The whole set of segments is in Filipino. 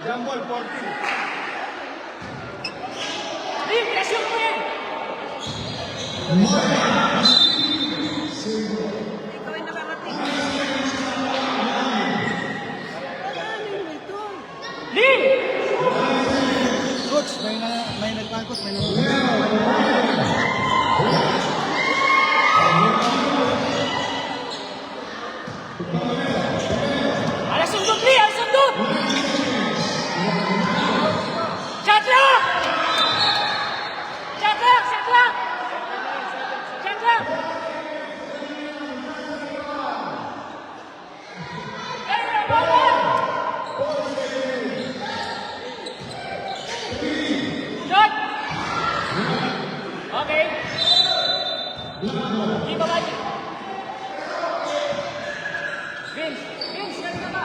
Jambol 14. Presyon mo yan! Ikaw ay nakarating. Lee! Coach, may nagpangkot, may Alas sundot, Lee! Alas sundot! Shot lang! Shot lang! Shot lang! Shot lang! Eh, bawal! Shot! Okay. Di ba ba? Vince! Vince! Ganun ka ba?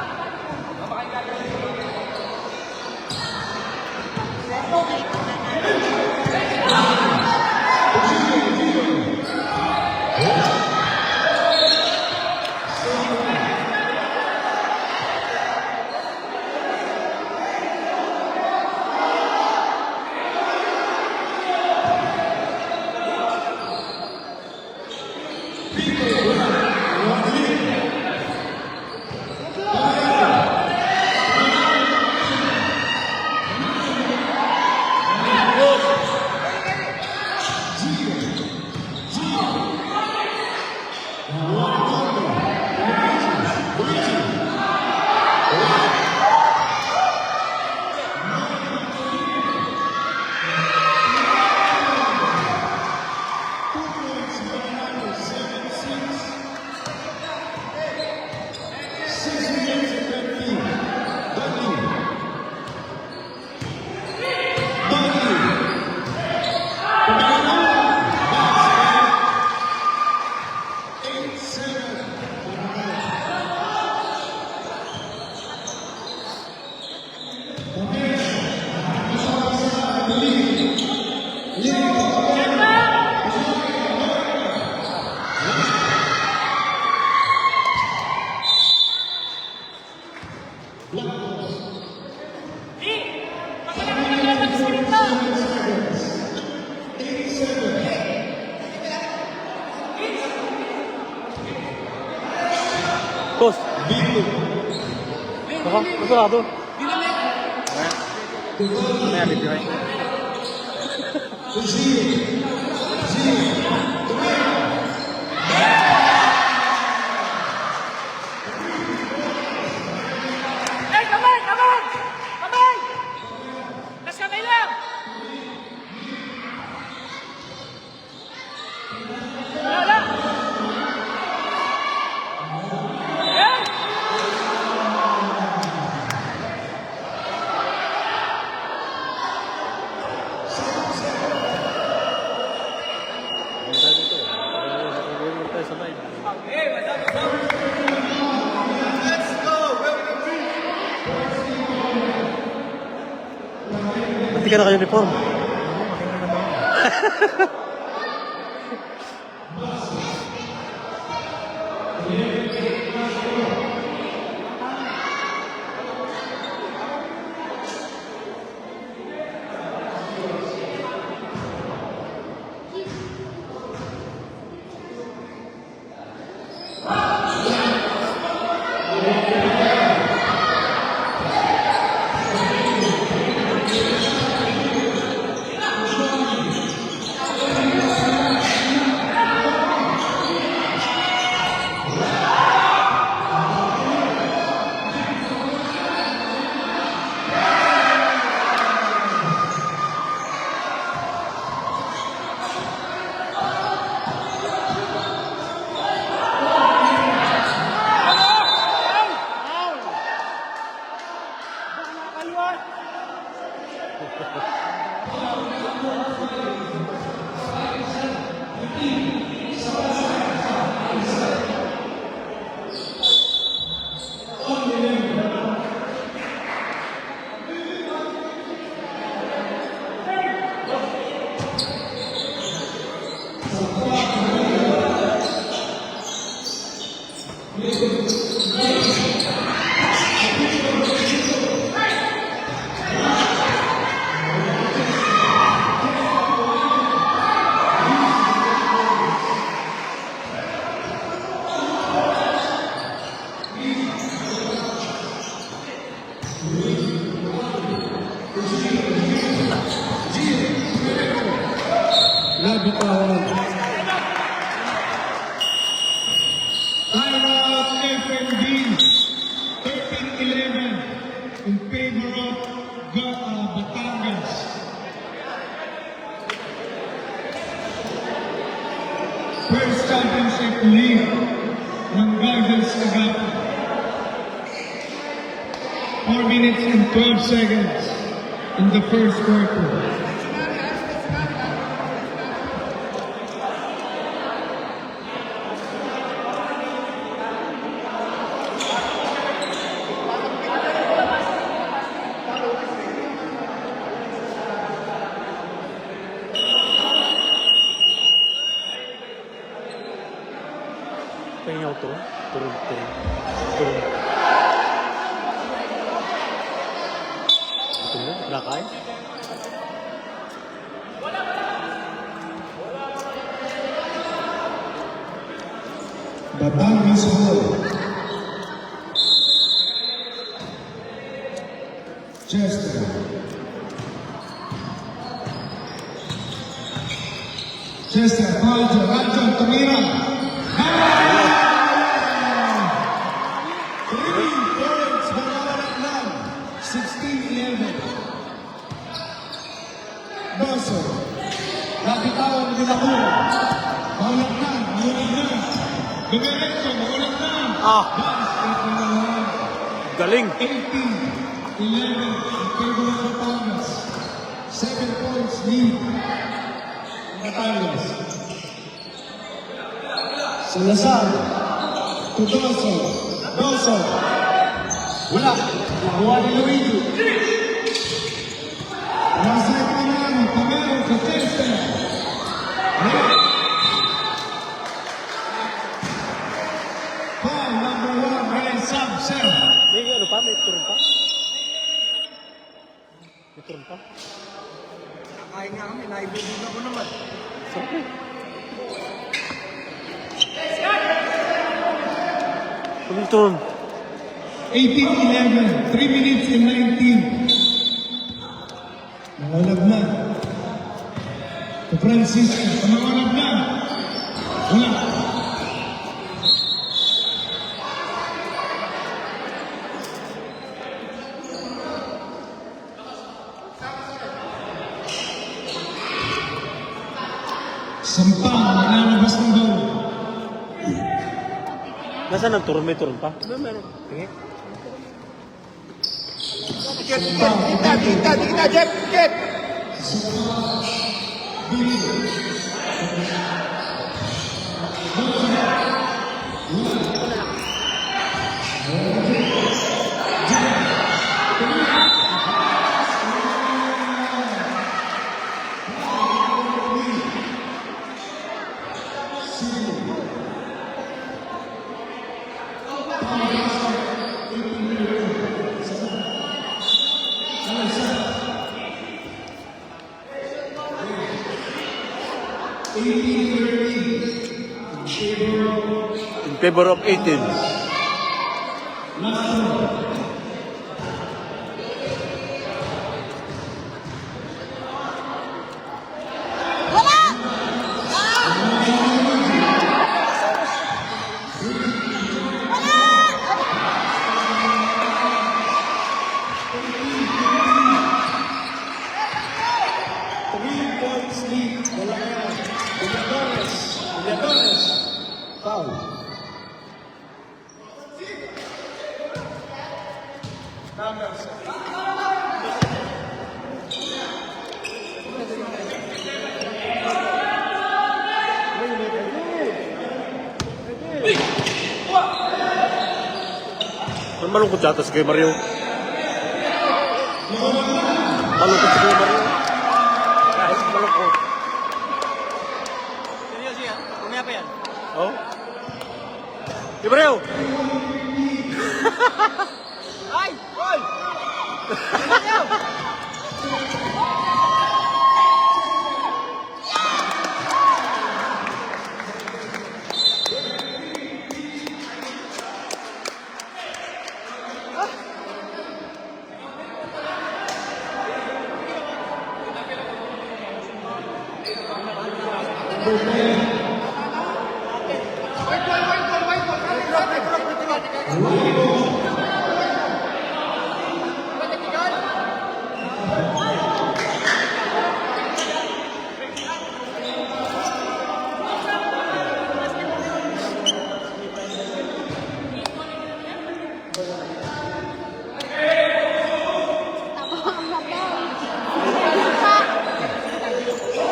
Boss. Baka, masarado. May abit yun. Eh, kamay! Kamay! Kamay! Mas kamay lang! Wala! Eh! Ba't di ka naka-uniform? Nabitawan. Timeout FNB 13-11 in favor of Batangas. First championship league ng Guardians Agapa. 4 minutes and 12 seconds in the first quarter. Pengen ako turun. Turun. Ito na, nakay. Batangas Hall. Chester. Chester, Rajan, tumira. 3 points, mawawala lang. 16-11. Doso. Nabitawan din ako. Maulat na. Dumiretso, maulat na. Basket na naman. Galing. 18-11 in favor of Batangas. 7 points lead. Batangas. Salazar. To Doso. Doso. Wala. Nakuha ni Luigi. Nasa ito naman. Pamero sa Chester. Wala. Foul number 1. Ryan Samson. May ano pa? May turun pa? May turun pa? Kakain nga kami. Naibubog ako naman. Siyempre. Kung turun. 18-11, 3 minutes and 19. Nangalag na. To Francisco, nangalag na. Wala. Sampang, nalalabas ng goal. Nasaan ang turun? May turun pa? Meron. Tingin. Dita, Jeff! In favor of 18. Foul. Ano malungkot yata si Kuya Mario? Malungkot si Kuya Mario. Kahit malungkot. Seryoso yan? Kumaya pa yan? Oh? Kuya Mario! Ay! Gol! Ayaw!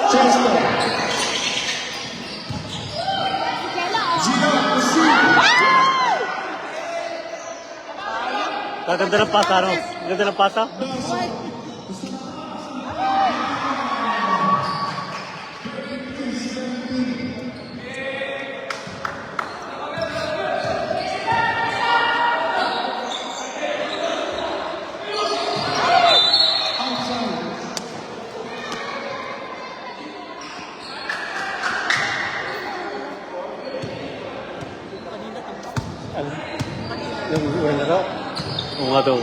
Chester. Gino Busino. Gaganda ng pasa, ano? Ganda ng pasa? Ano? Yung unang laro? Oo nga daw.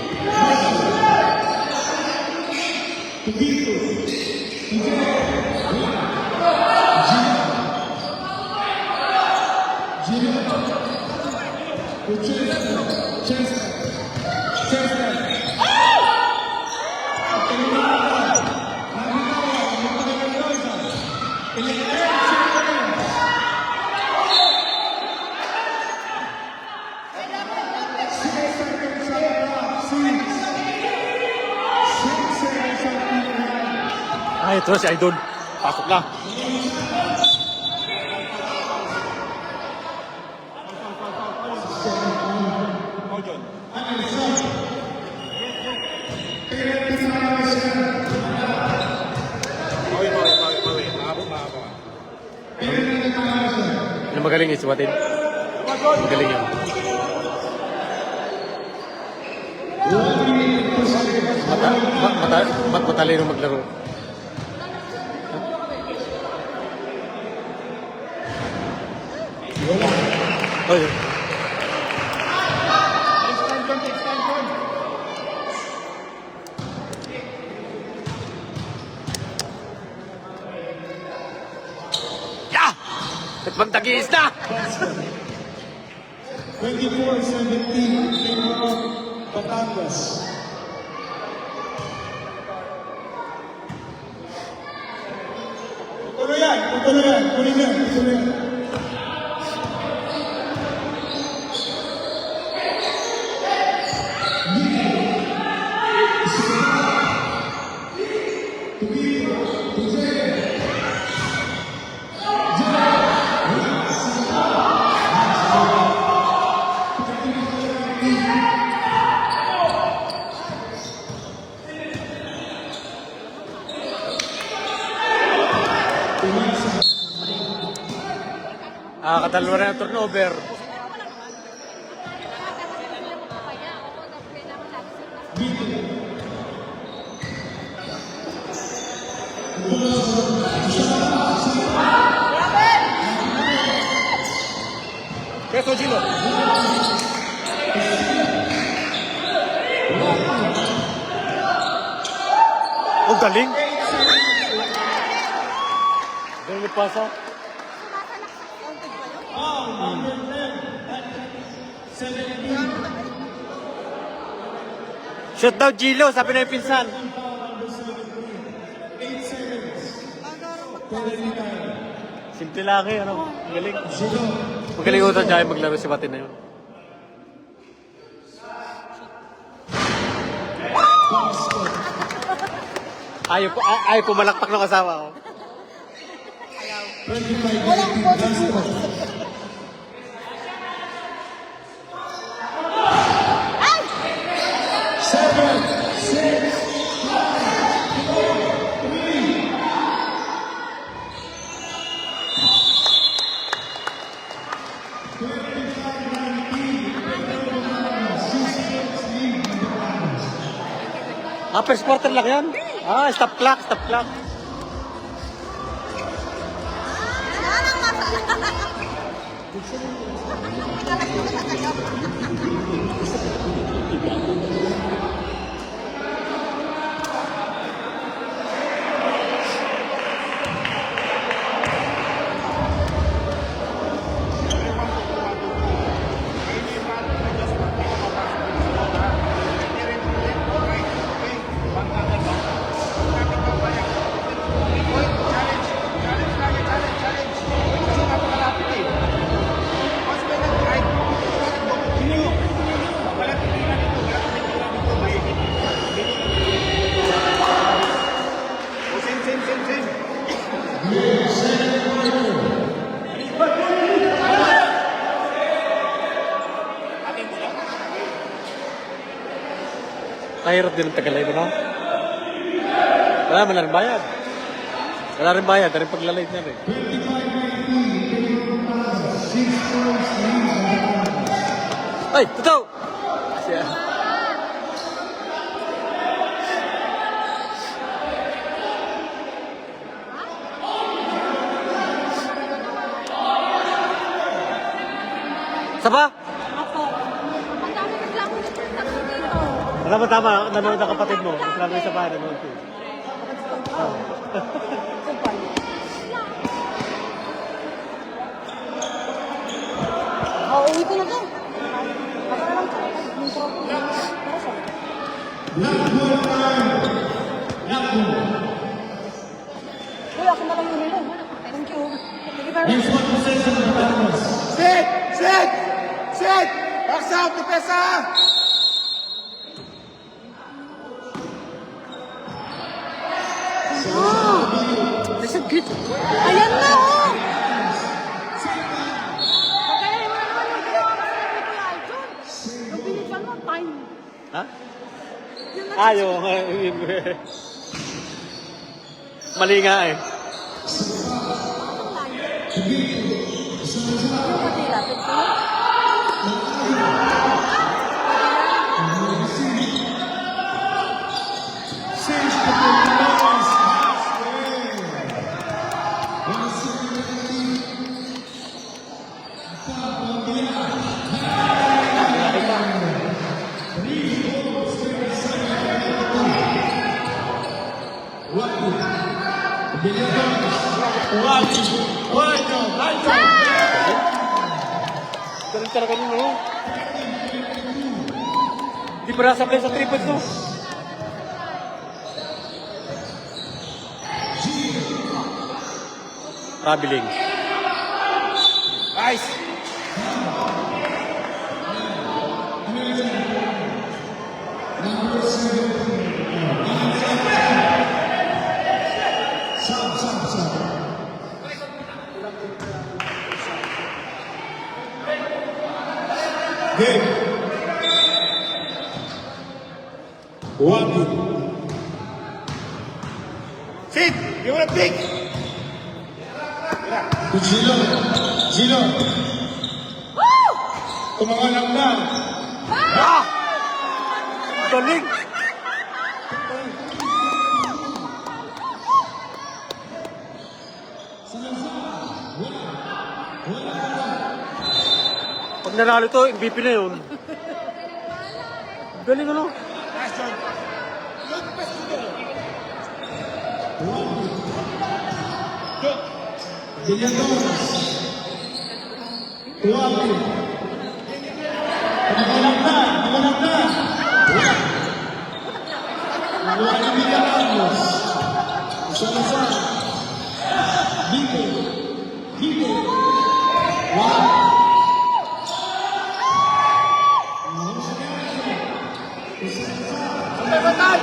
Ay, ito na si Idol. Pasok na. Ano magaling eh, sumatin? Magaling yan. Matalino maglaro. Oh, yeah. Yeah! Nagpagtagiis na! 24-17 in favor of Batangas. Tuloy yan, tuloy yan, tuloy yan, tuloy yan. Katalo na yung turnover. Keso Gino. Oh, galing. Galing pasa. Shoot daw, Gilo. Sabi na yung pinsan. 8 seconds. Simple lang eh. Ano? Magaling. Magaling ko ito dyan maglaro si Batin na yun. Ayaw ko malakpak ng kasama ko. Walang First quarter lang yan? Stop clock, stop clock. Walang masala. Mahirap din ang tagalay mo, no? Wala rin bayad. Wala rin bayad, rin paglalay niya rin. 6 points lead. Ay, totoo! Siya. Saba? Ako. Ang dami reklamo dito. Alam mo tama, nanonood ang kapatid mo. Reklamo yung sa bahay, nanonood ko. Uwi ko na to. Baka na lang to. Yung trophy. Para saan? Uy, ako na lang yun nila. Thank you. Thank you very Next much. one possession of the Bahamas. Sit! Sit! Sit! Box out! Depesa! That's a good. Ayan na, oh! Pagkaya mo naman yung ginawa mo sa Kuya Aljon. Yung binigyan mo, time. Ha? Yung nag- Yung... Mali nga eh. Yung patila, tignan. Since the Bahamas Ganun talaga nyo, no? Di pa nasabay sa tripod, no? Traveling. Nice! Game. One. Sit! You wanna pick? To Gino. Gino. Tumangalang na. Galing! Pag nanalo to, MVP na yun. Galing ano? Nice, John. Good pass to the... Villalobos. Tuwagi. Tumangalang na. Tumangalang na. Tuwagi Villalobos. Salazar. Vico. Vico. Wow. Batay!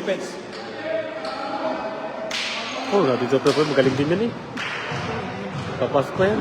defense. Oh, dati sa Pepper, magaling din yan eh. Papasok pa yan.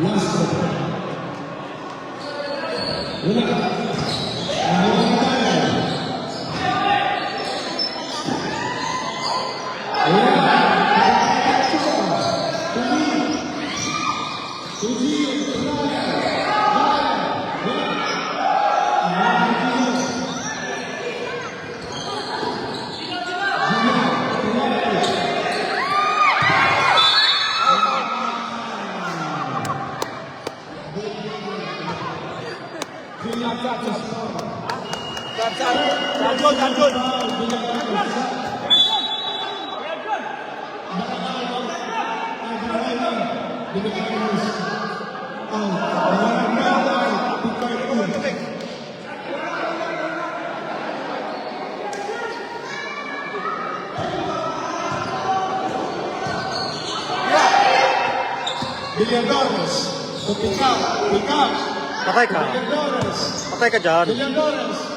Janjun. Villadores, pick up. Patay ka. Villadores, Patay ka dyan. Villadores.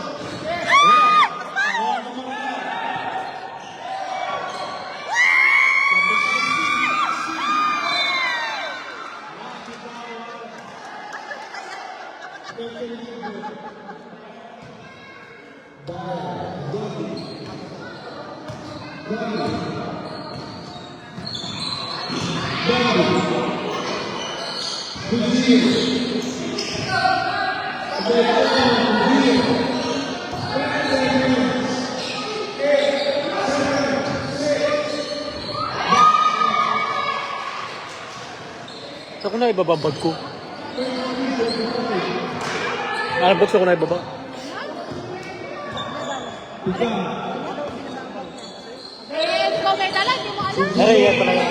Saan ko na ibababag ko? Ba't saan ko na ibaba? Ikaw may dala, hindi mo alam. Aray, yan pala yan.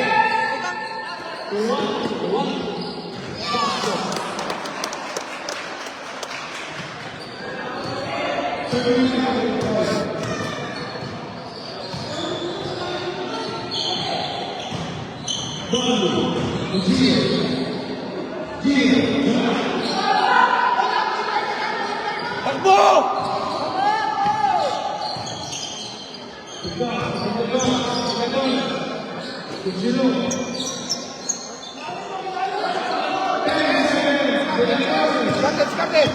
Takbo! Kapit!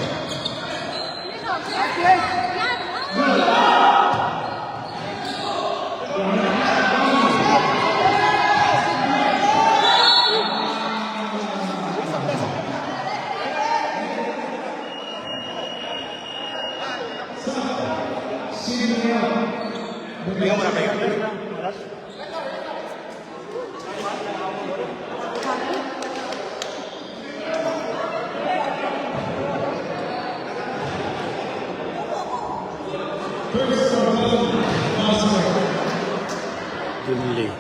Bigyan mo na tayo. Dunley.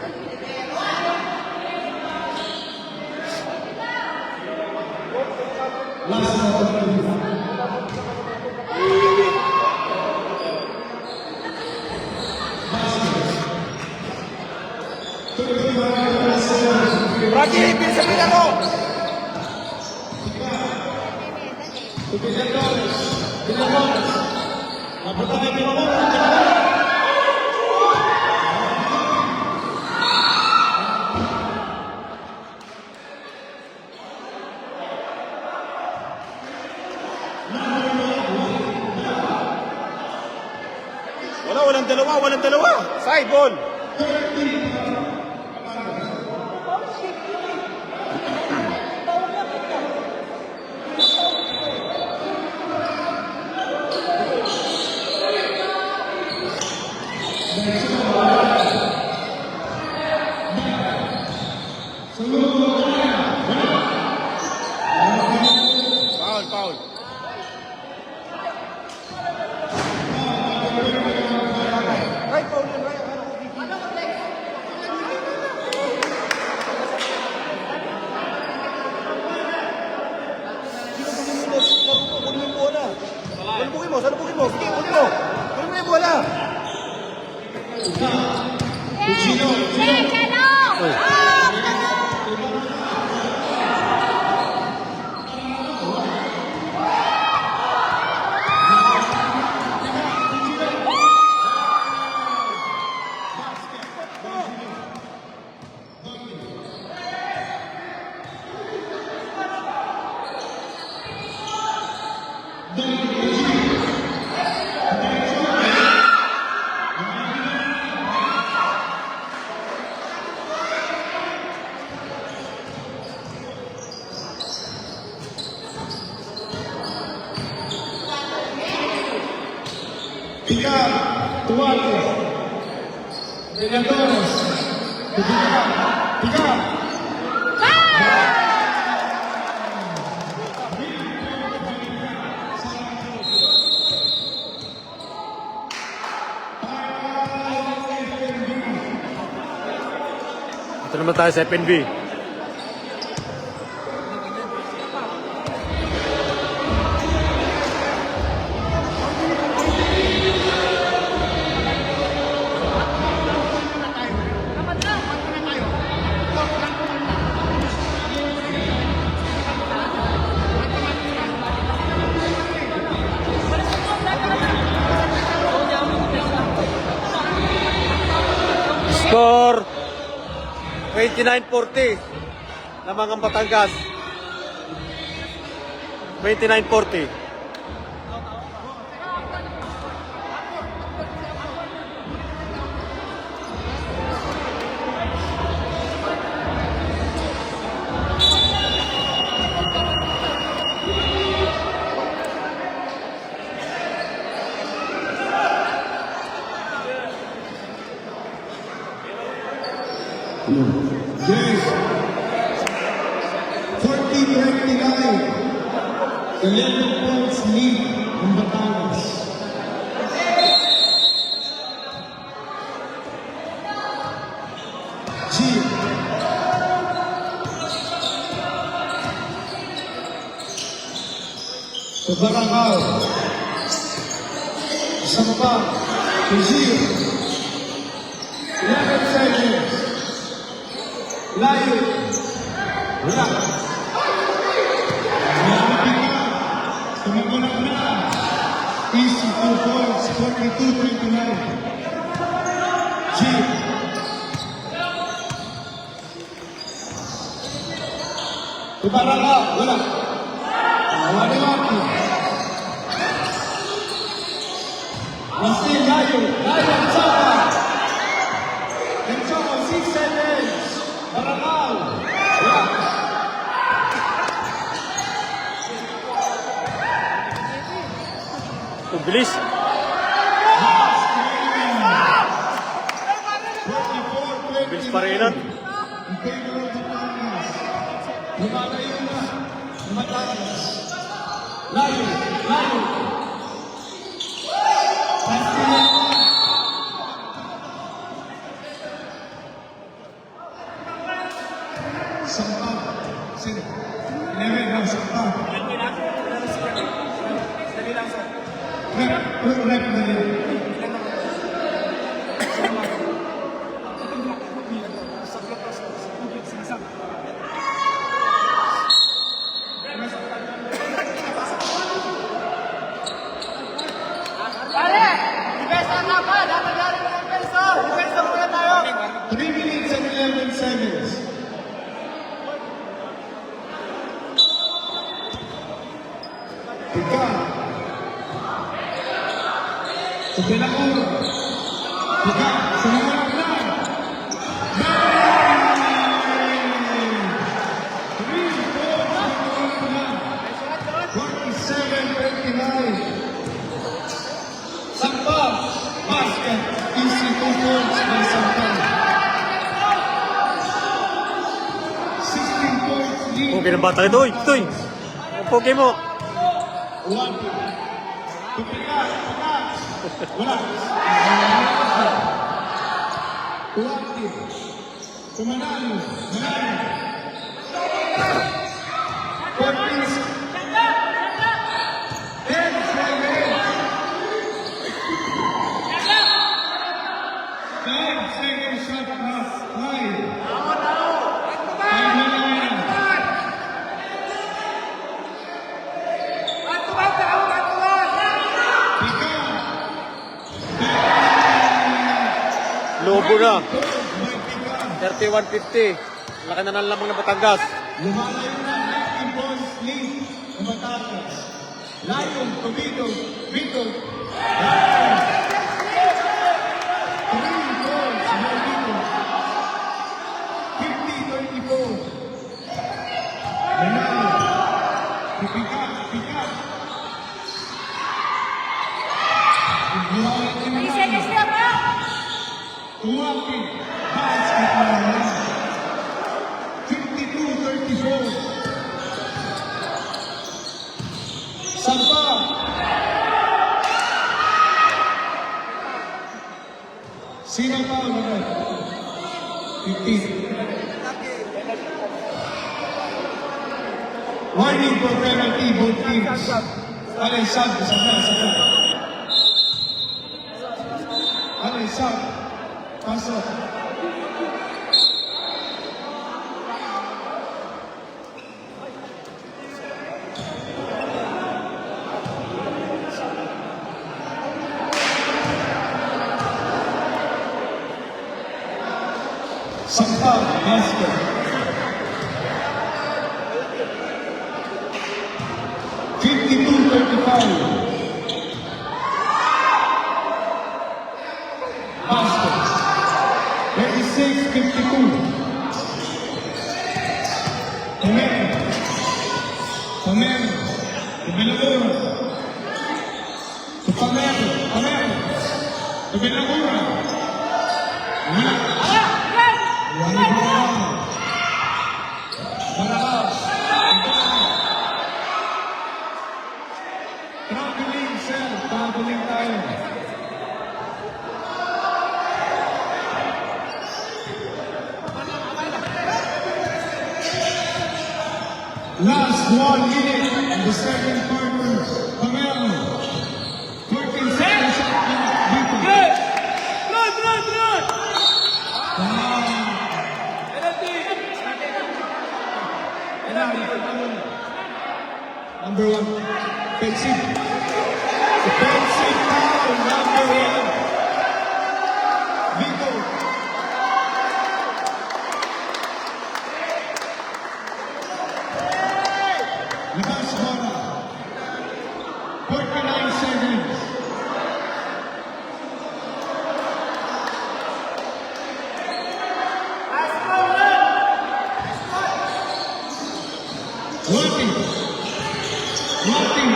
Rocky, bilisan mo yung laro! Walang dalawa. Side ball. Foul. Right, foul yun, right. Tiga, Tuwate. Vengadores. Tiga. Ito naman tayo sa FNB. Score 29-40 lamang ang Batangas. 29-40. Yes. 40-29. 11 points lead ng Batangas. G. Sa Barangay. Isang pa. G. 11 seconds. Layo. Wala. Tumagulang na. Easy 2 points. 42-29. G. Ibaraka. Wala. Waliwaki. Masih layo. Layo. Sapa. Enchoko. 6 seconds. Barangal. Wala. Ang bilis. 24-29. Bilis pa rin yan. In favor of Batangas. Lumalayo na. Batangas. Layo. Layo. Pastila. Sampa. Sino? 11 lang Sampa. Rep na yun. Pare! Depensa nga pa! Dapat galing ng depensa! Depensa muna tayo! 3 minutes and 11 seconds. Tiga. Sa Pinakuro. Tiga. Sa Nawalang na. 47-29. Sampa. Basket. Easy 2 points by Sampa. 16 points lead. Okay ng bata ito. Itoy. Ang poke mo. One. Tupikas. Wala. Tuwati. Tumanalo. Manalo. 14. 10 seconds. 5 seconds shot pass. 5. 5 na lang yan. Lobo na. By Tiga. 31-50. Laki na ng lamang ng Batangas. Lumalayo na 19 points lead ng Batangas. Lion to Vito. Vito. Lion. 3 points by Vito. 50-24. Manalo. Pick up. 3 seconds na pa! Tuwaki. Basketball. 52-34. Sampa. Sino pa ulit? 15. Warning for penalty, both teams. Alay, sab. Alay, sab. Pasok. Sampa, basket. 52-35. Basket. 36-52. Pamero. Tubilagura. Pamero. Tubilagura. Traveling cell, traveling tayo. Last 1 minute in the second quarter. Pamelo. 14 seconds. Vito. Number 1. Defensive. Defensive foul. Number 1. Vito. Labas bola. 49 seconds. Walking. 54-36.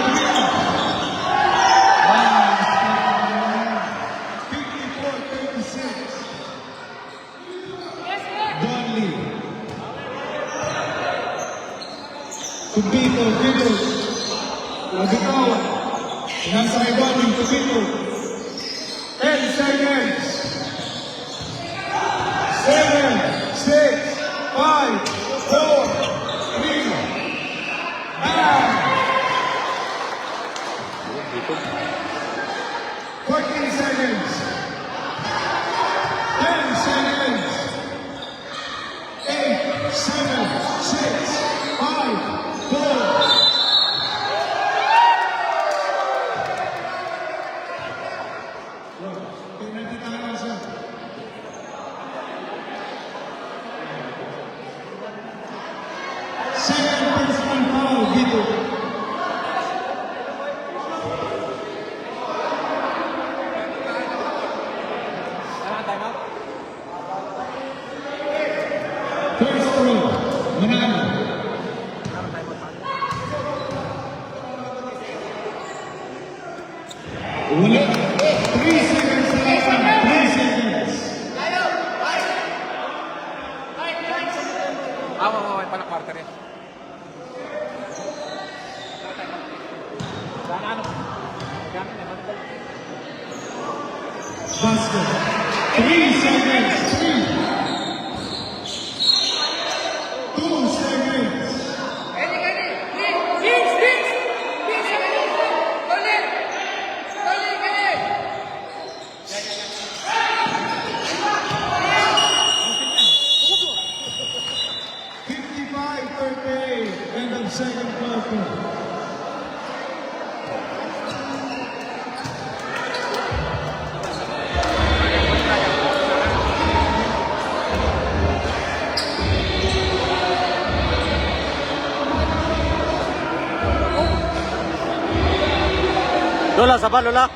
Donley. Tubito. Nagitaw. Nasa kay Donley. Tubito. 10 seconds. 7, 6, 5, 4, 3, 14 seconds. 10 seconds. 8, 7, 6, 5, 4. Penalty tayo, sir. Second personal foul dito. First throw, Manalo. Wala. 3 seconds left. 3 seconds. Panak quarter yan. Basket. 3 seconds. 3. 2 seconds. End of second quarter. Lola, saba, Lola.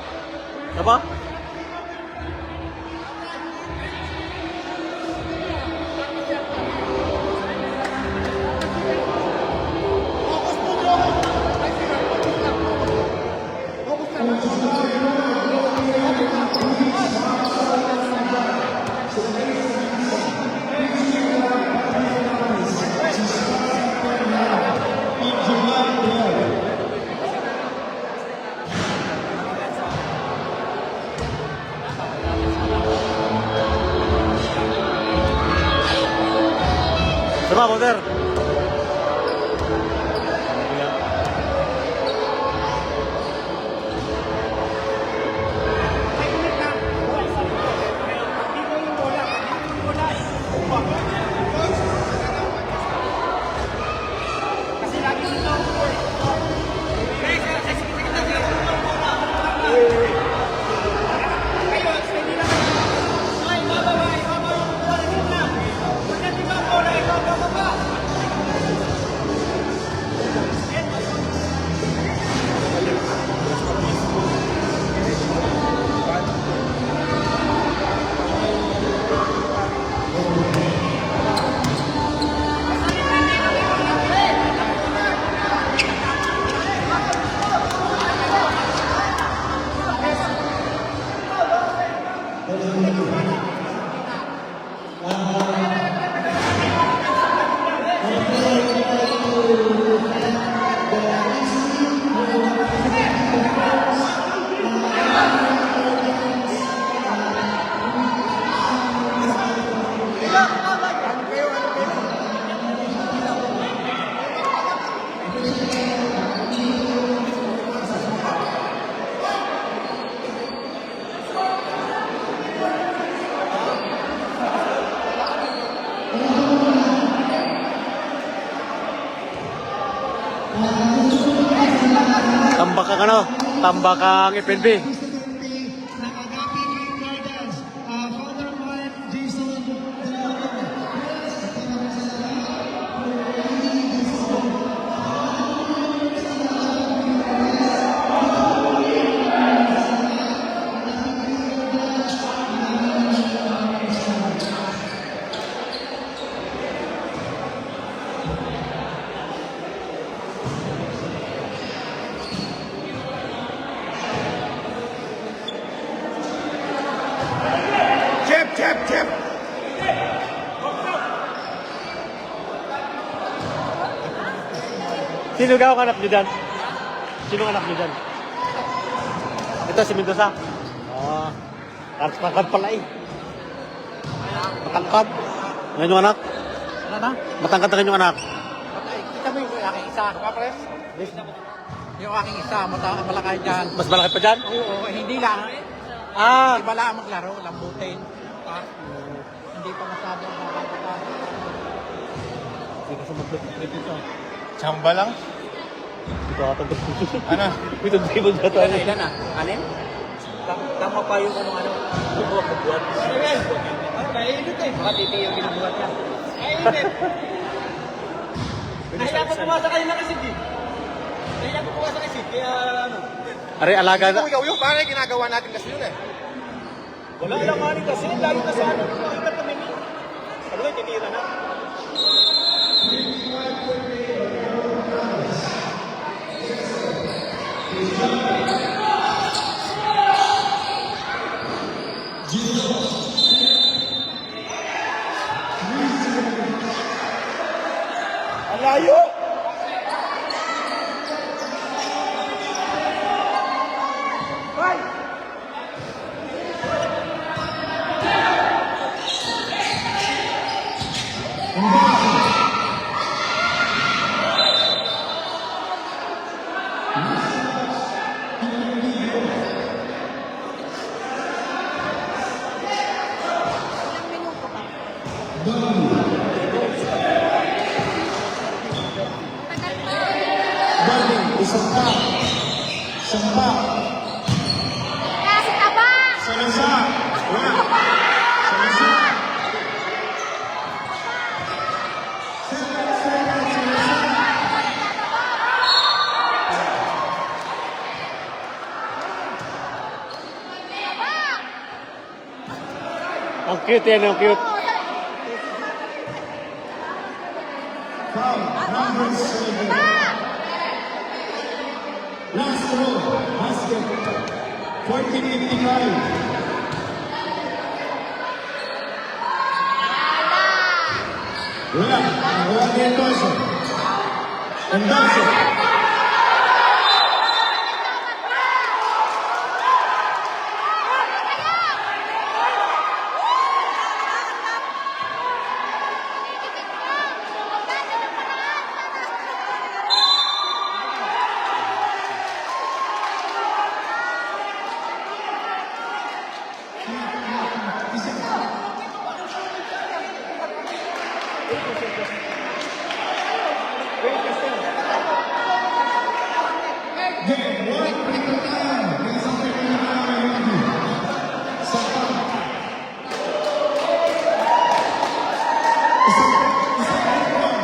Saba. Saba, Boder. Tambakang ano? Tambakang FNB. Chip! Sino daw ang anak niyo dyan? Sino ang anak niyo dyan? Ito si Mendoza. Oh, matangkad pala eh. Matangkad. Yan yung anak? Ano na? Matangkad na yung anak. Kita mo yung aking isa. Kapres? Yung aking isa, malakay dyan. Mas malaki pa dyan? Oo, hindi lang. Ah! Iba lang maglaro, lambutin. Hindi pa masyadong makakita. Hindi kasi mag-flip ito. Chamba lang? Ito ata ito. Ano? Ito dribble na tayo. Ilan na? Anim? Tama pa yung ano. Bubuhat. Ano, naiinit eh. Baka titi yung binubuhat niya. Naiinit. Nahiya ko pumasa kayo na kasi di. Nahiya ko pumasa kasi kaya ano. Ari, alaga na. Ikaw yung parang ginagawa natin kasi yun eh. Wala lang maling kasi. Lalo na sa ano. Nakita kami ni. Ano ba, titira na? Ang layo! Kasi taba! cute yan, yung cute. Foul, number 7. Last row, basket. 14:55. Wala. Wala ni Endoso. Endoso. Game 1, free throw time. May isang free throw na ready. Sapa. Isang free throw.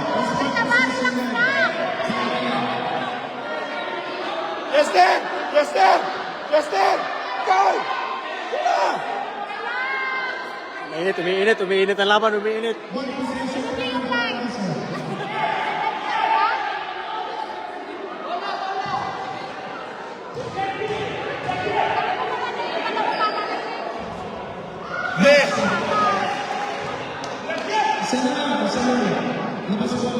Justin! Justin! Justin! Go! Umiinit ang laban, umiinit. One possession. Yes! Isa na lang. Labas ko.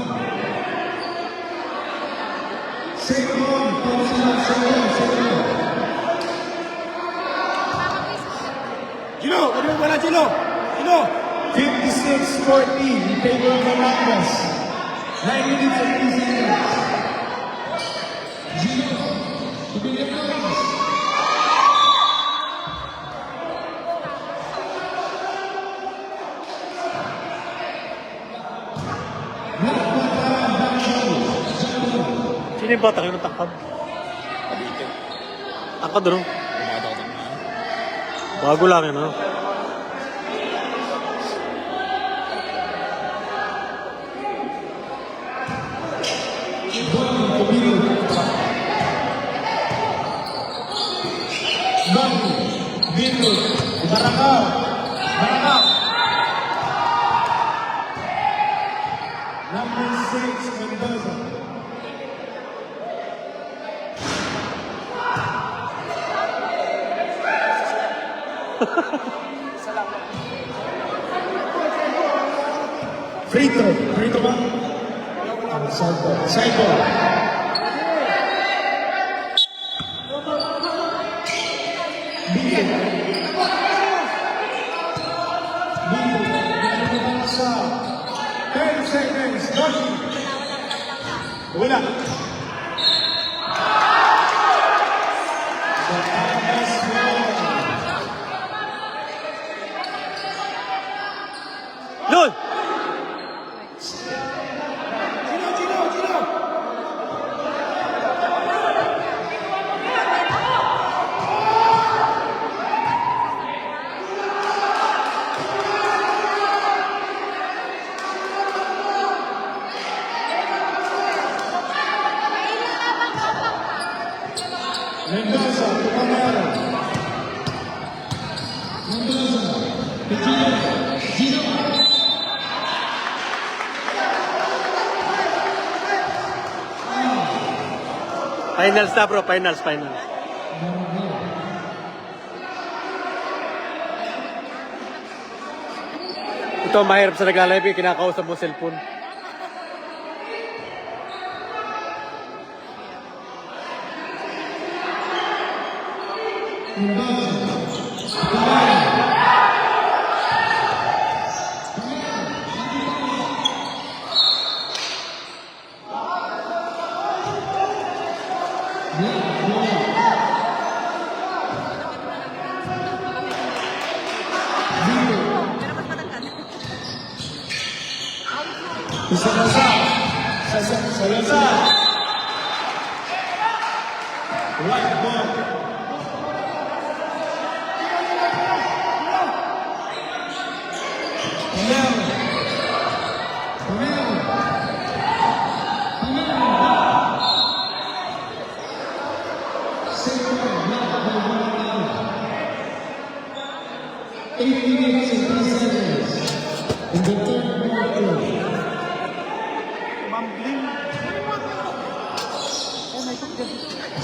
Second. Pause na. Second. Gino! Ano yung wala, Gino? Gino! 56-40 in favor of Batangas. 9 minutes and 3 seconds. Gino. Tubiganos. Sino yung bata kayo ng tangkad? Tangkad doon. Bago lang yun, ano? Bino. Barakaw. Number 6, Mendoza. Free throw ba? Side ball. Bino. Sa 10 seconds. Wala. Yun! Gino. Mendoza, Tucamero. Gino. Finals na, bro. Finals. Ito, mahirap sa nag-live. Kinakausap mo cellphone. Salazar. Right ball. Eight minutes and 3 seconds.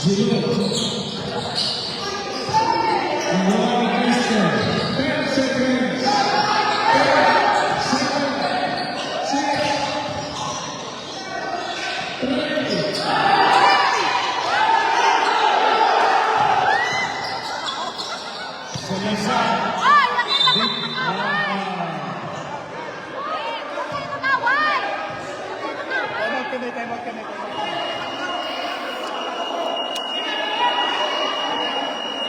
Giroud. Noah Christian. 10 seconds. 10, 6, 5, 4, 3, 2, 1. Ay, laki na ba? Nakaway! Time out ka na.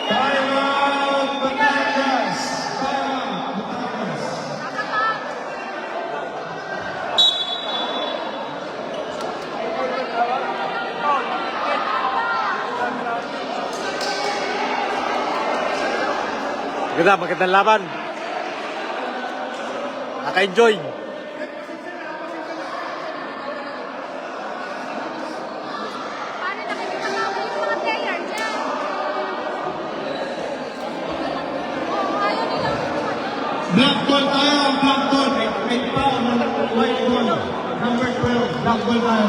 Time out, Batangas. Time out, Batangas. Magandang laban. Naka-enjoy. Paano nakikipag-away yung mga player dyan? Oh, ayaw nilang Black ball tayo, black ball. May foul ng white ball. Number 12, black ball tayo.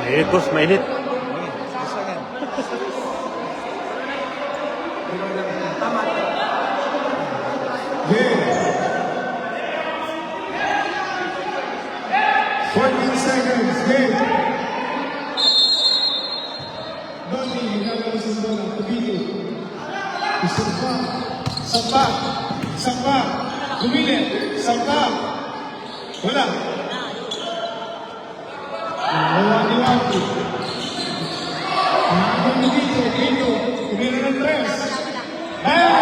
Mainit, boss. Mainit. Gusto yan. Game. 14 seconds, game. Donnie, hinagawin sa bola. Tubito. Isamba. Samba. Samba. Gumilit. Samba. Wala. Wala ni Waki. Dito. Dito. Kumira ng tres. Bang!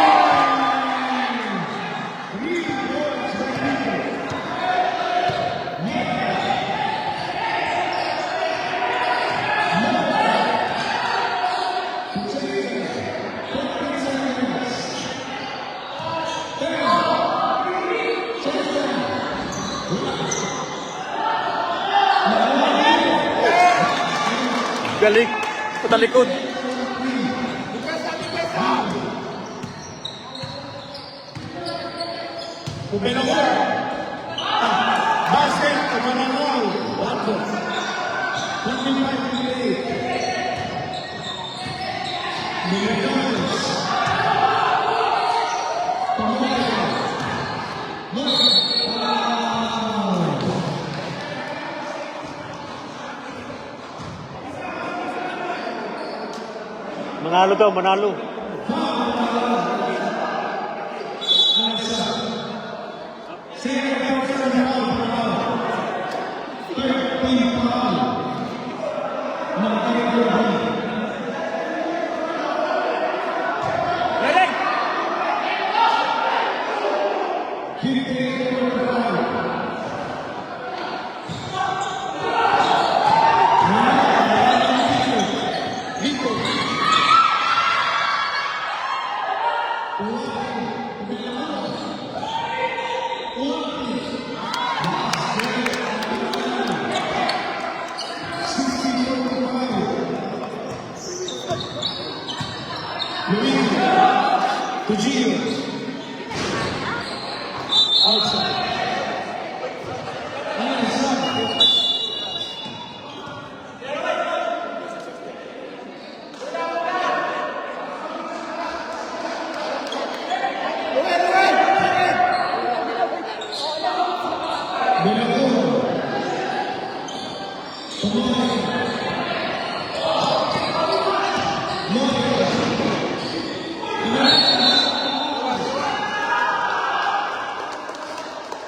3 goals by Dito. Galing. Patalikod. Kubenawar. Basket. Kubenawar. 25-28. Militares. Manalo daw, manalo. Tujillo. Outside.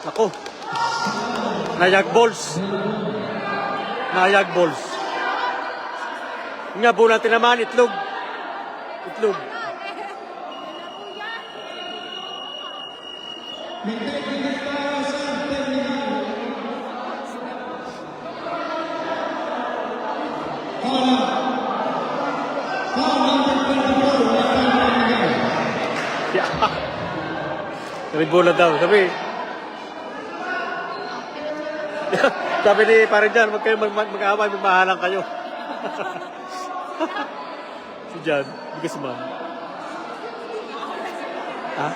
Ako. Nayag balls. Nayag balls. Nga bola natin naman, itlog. Itlog. Sabi bola daw. Sabi ni parang dyan, wag kayo mag-away, magmahalang kayo. Si Jan, bigas man. Ha?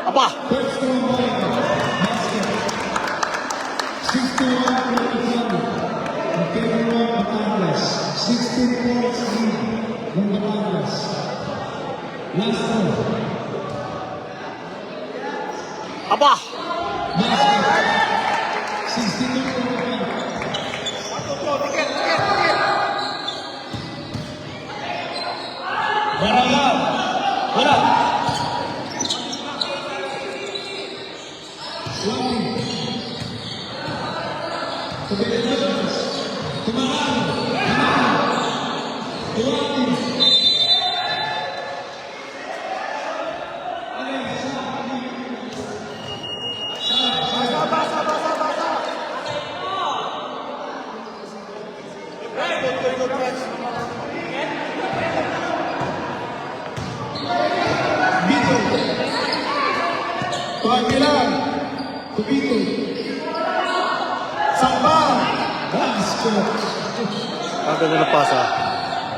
Aba! First to basket. 61-27. In favor of Batangas. 16 points lead from Batangas. Last one. Aba! Basket. 62-25. Barangay. Wala. Swati. Pagkakataon. Tumahan. Swati. Bito. Pagkilan. Tubito. Samba. Basket. Ang ganda ng pasa.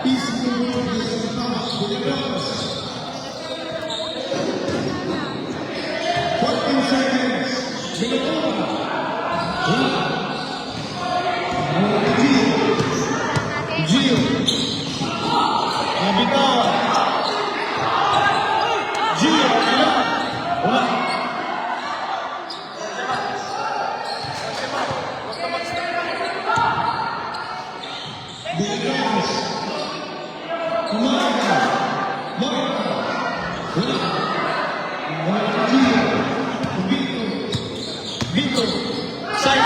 Easy to move the Samba. Biligas. 14 seconds. Biligas. Gio. Nabitaw. Gio. Wala. Biligas. Umaga. Marca. Wala. Wala. Gio. Vito. Vito. Sai.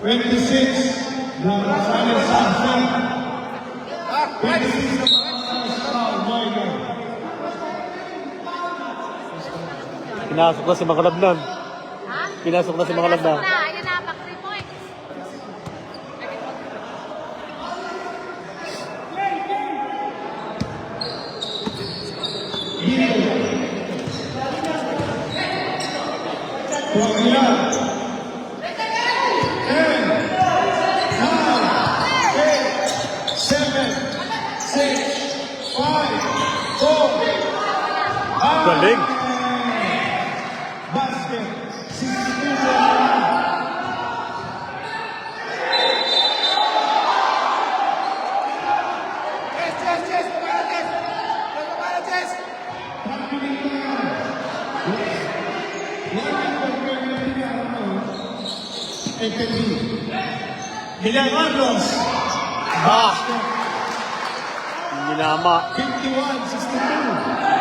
26. Final sound. 26 Pinasok na si mga labnan. Ha? Pinasok na si mga labnan. Pasok na. Ayan na, back 3 points. Pagkilan. 10, 9, 8, 7, 6, 5, 4, Galing. Basket. 62. Milagros. Ah! Minama. 51-62.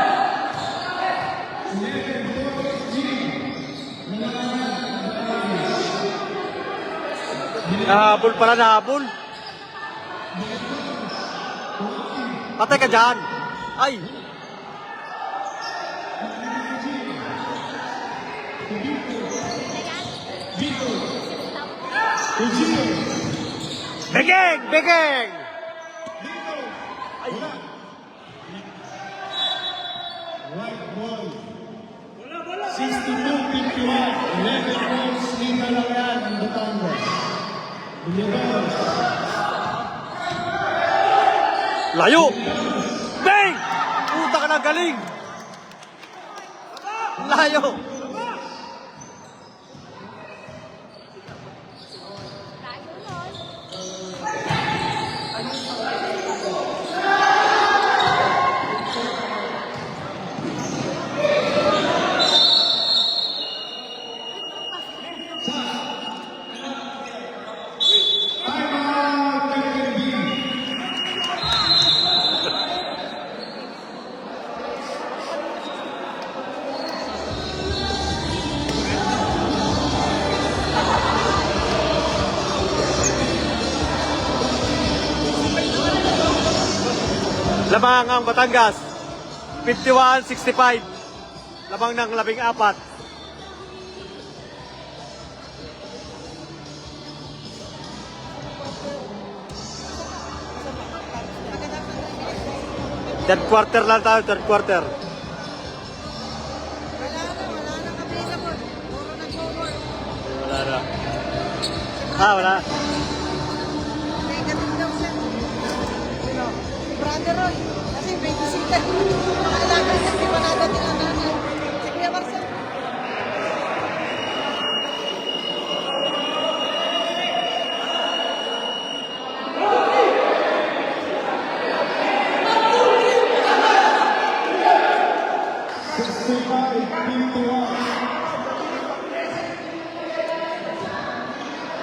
Nahabol pala, nahabol. Patay ka dyan. Ay! Begeng! Begeng! White ball. 62-51. 11 points lead na lang yan ang Batangas. Milagros. Layo! Bang! Puta ka na, galing! Layo! Tayo nun. Timeout, Captain B. Lamang ang Batangas. 51-65. Lamang ng 14. Third quarter lang tayo, third quarter. Ah, wala. Negative daw siya. Sino? Si Brother Roy. Kasi 27. Mga alaga niya, di ba nadating ang nanay? Si Kuya Marcel.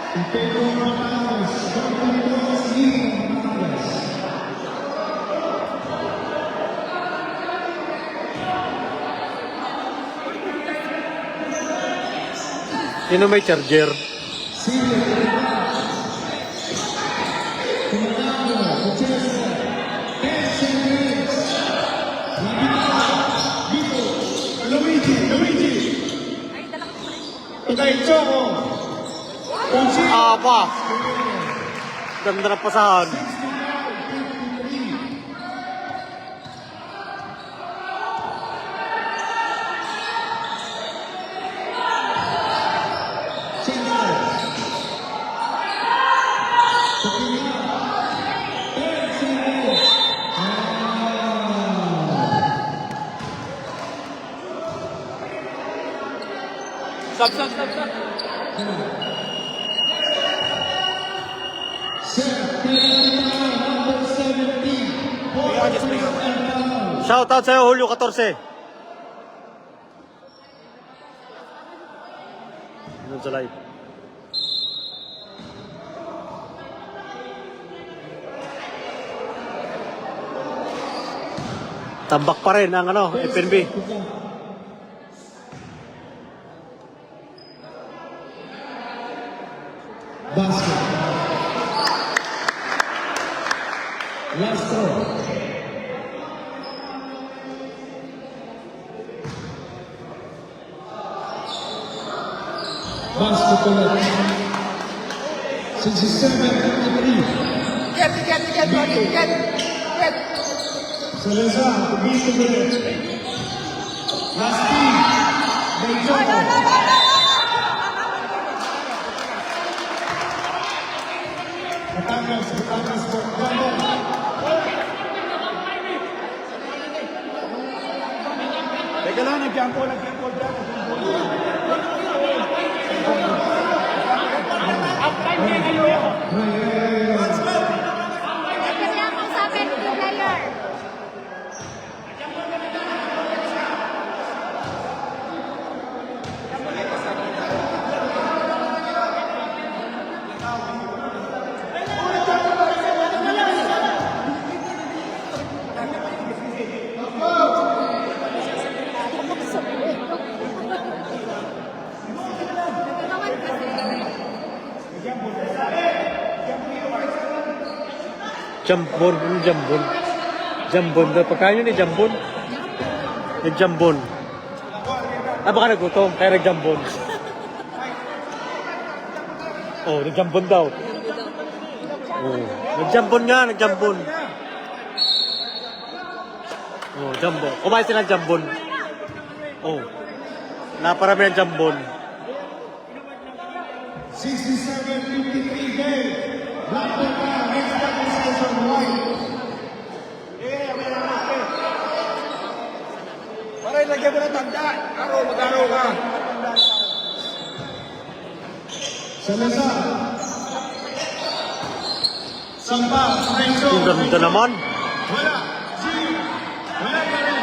In favor of Morales, Dr. Nicolas Lee Morales. Sino may charger? Celia Rivas. Comandante Francesco Enriquez. Vito. Luigi. Tagay Choco. Ponzi. Apa! Ganda ng pasahan. Stop. Shoutout sa'yo, Julio 14. Yun sa live. Tambak pa rin ang FNB. Basket. Last throw. Basket ulit. 67-53. Get. Salazar, to beat the minute. Last team. May Choco. Batangas for Gandon. Teka lang, nag-jump ball dyan. Kasi ang kausapin ni player. Jambon, Jambon daw. Pagkain yun ni Jambon. Nagjambon. Ah, baka nagutom, kaya nagjambon. Oh, nagjambon daw. Oh, nagjambon nga, nagjambon. Oh, jambon. Kumain sila ng jambon. Oh, naparami ng jambon. 67-53 game. Black Panther, next back is on white. Para ilagyan mo ng tanda. Mag-araw ka. Salazar. Sampa, Renzo. Ang ganda naman. Wala. Zero. Wala pa rin.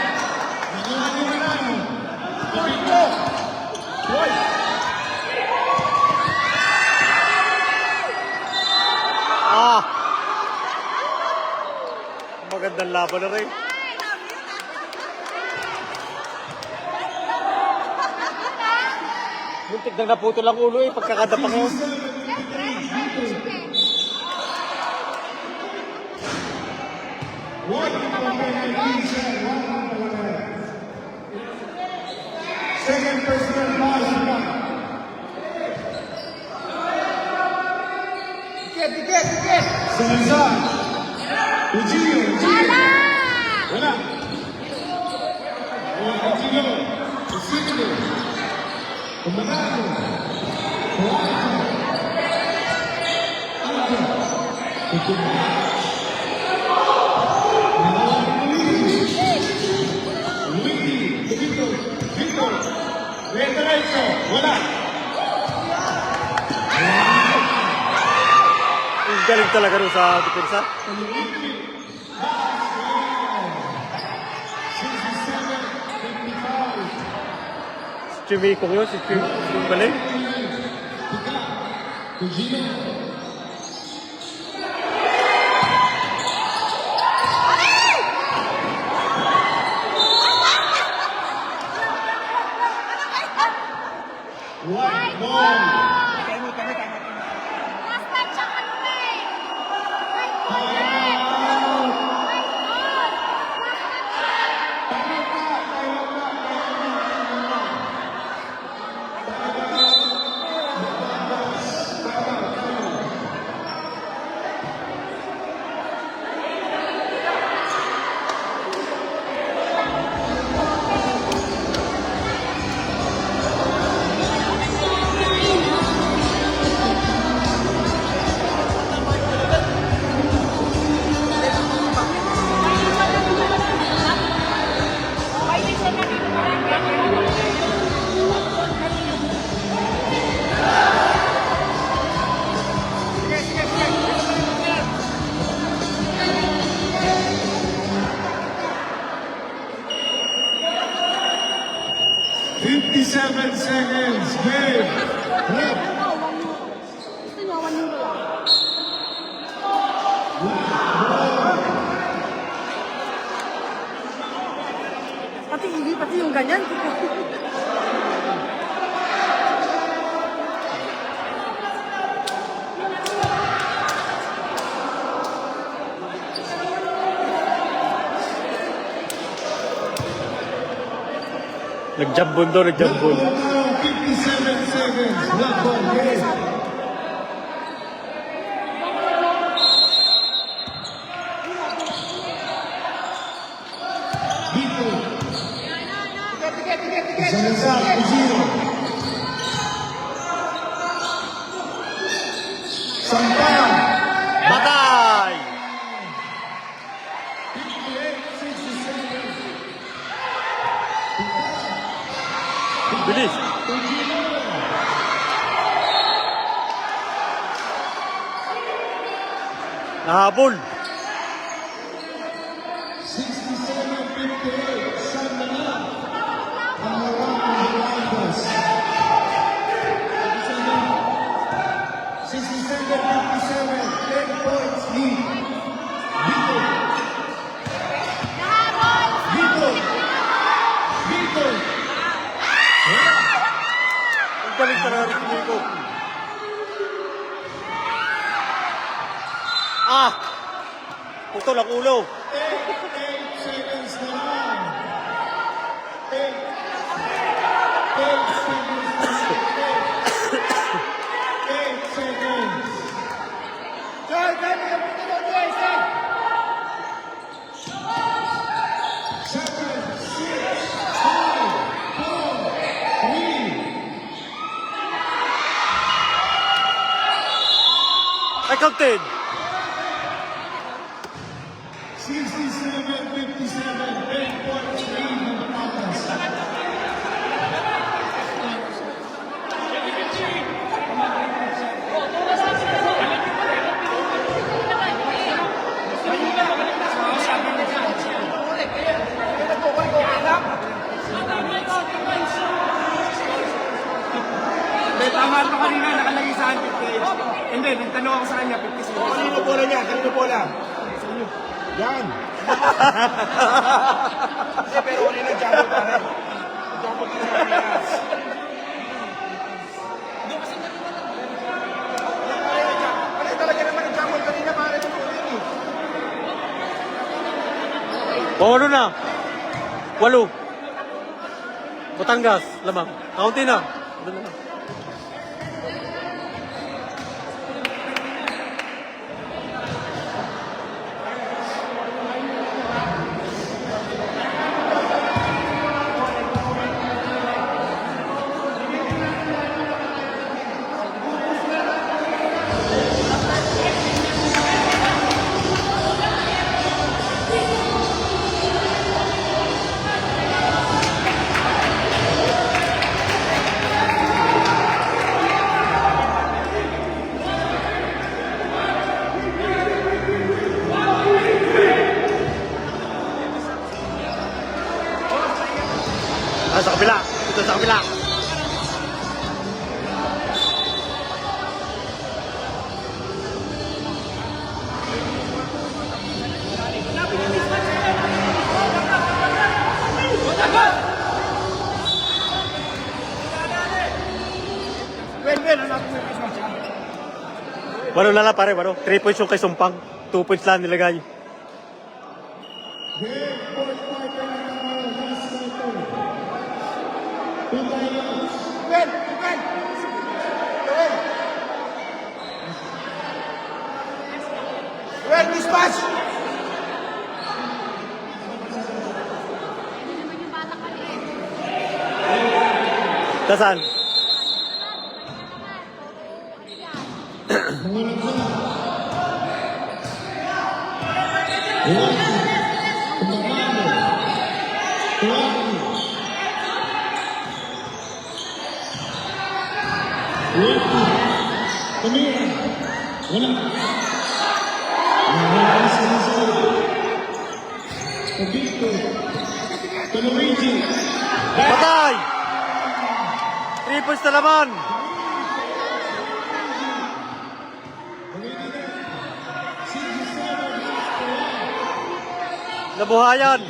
Nakuha ni Milano. Kapito. Hoy. Ah! Magandang laban na rin. Muntik nang naputol ang ulo pagkakadapa ko. Second personal foul. Tiket. Salazar. Ugilio. Wala. Ugilio. Ugilio. Umanato. Victor. Diretso. Wala. Ang galing talaga rin sa depensa. 67-55. Si Jimmy kung yun, si Jimmy Balik. White ball. Last time siya kanina eh. White ball eh. White ball. Fifty-seven seconds. Game. Red. Gusto niya, 1 euro lang. Pati hindi, pati yung ganyan. Nagjambon daw, nagjambon. 57 seconds. Black ball. Game. Victor. Salazar. Zero. Sampan. Batay! 58-67. Bilis! Nahabol! 67-58. Sandala. Harapan ng Rivals. 67-57. 10 points lead. Victor. Nahabol. Victor. Victor. Ang galing talaga rin si Nico. Ah! Putol ang ulo. 8 seconds na lang. 8 seconds na lang. 8 seconds. Seven, six, five, four, three. I counted. 67-57. 8 points lead ng Batangas. Hindi, tama ito kanina, nakalagay sa 158. Hindi, nagtanong ako sa kanya, 56. Kanino bola niya? Kanino bola? Sa inyo. Yan. Hindi, pero kanina jumbo pa rin. Jumbo pa rin kanina. Ano talaga naman ang jumbo kanina, pare ito rin eh. Bawalo na. 8. Batangas, lamang. Kaunti na. Doon na. Dito sa kabila. Walo na lang pare, walo. 3 points yung kay Sumpang. 2 points lang nilagay. Game, fourth quarter na naman, last quarter. 2 timeouts. Well, dispatch! Saan? Patay! 3 points na naman! Nabuhayan!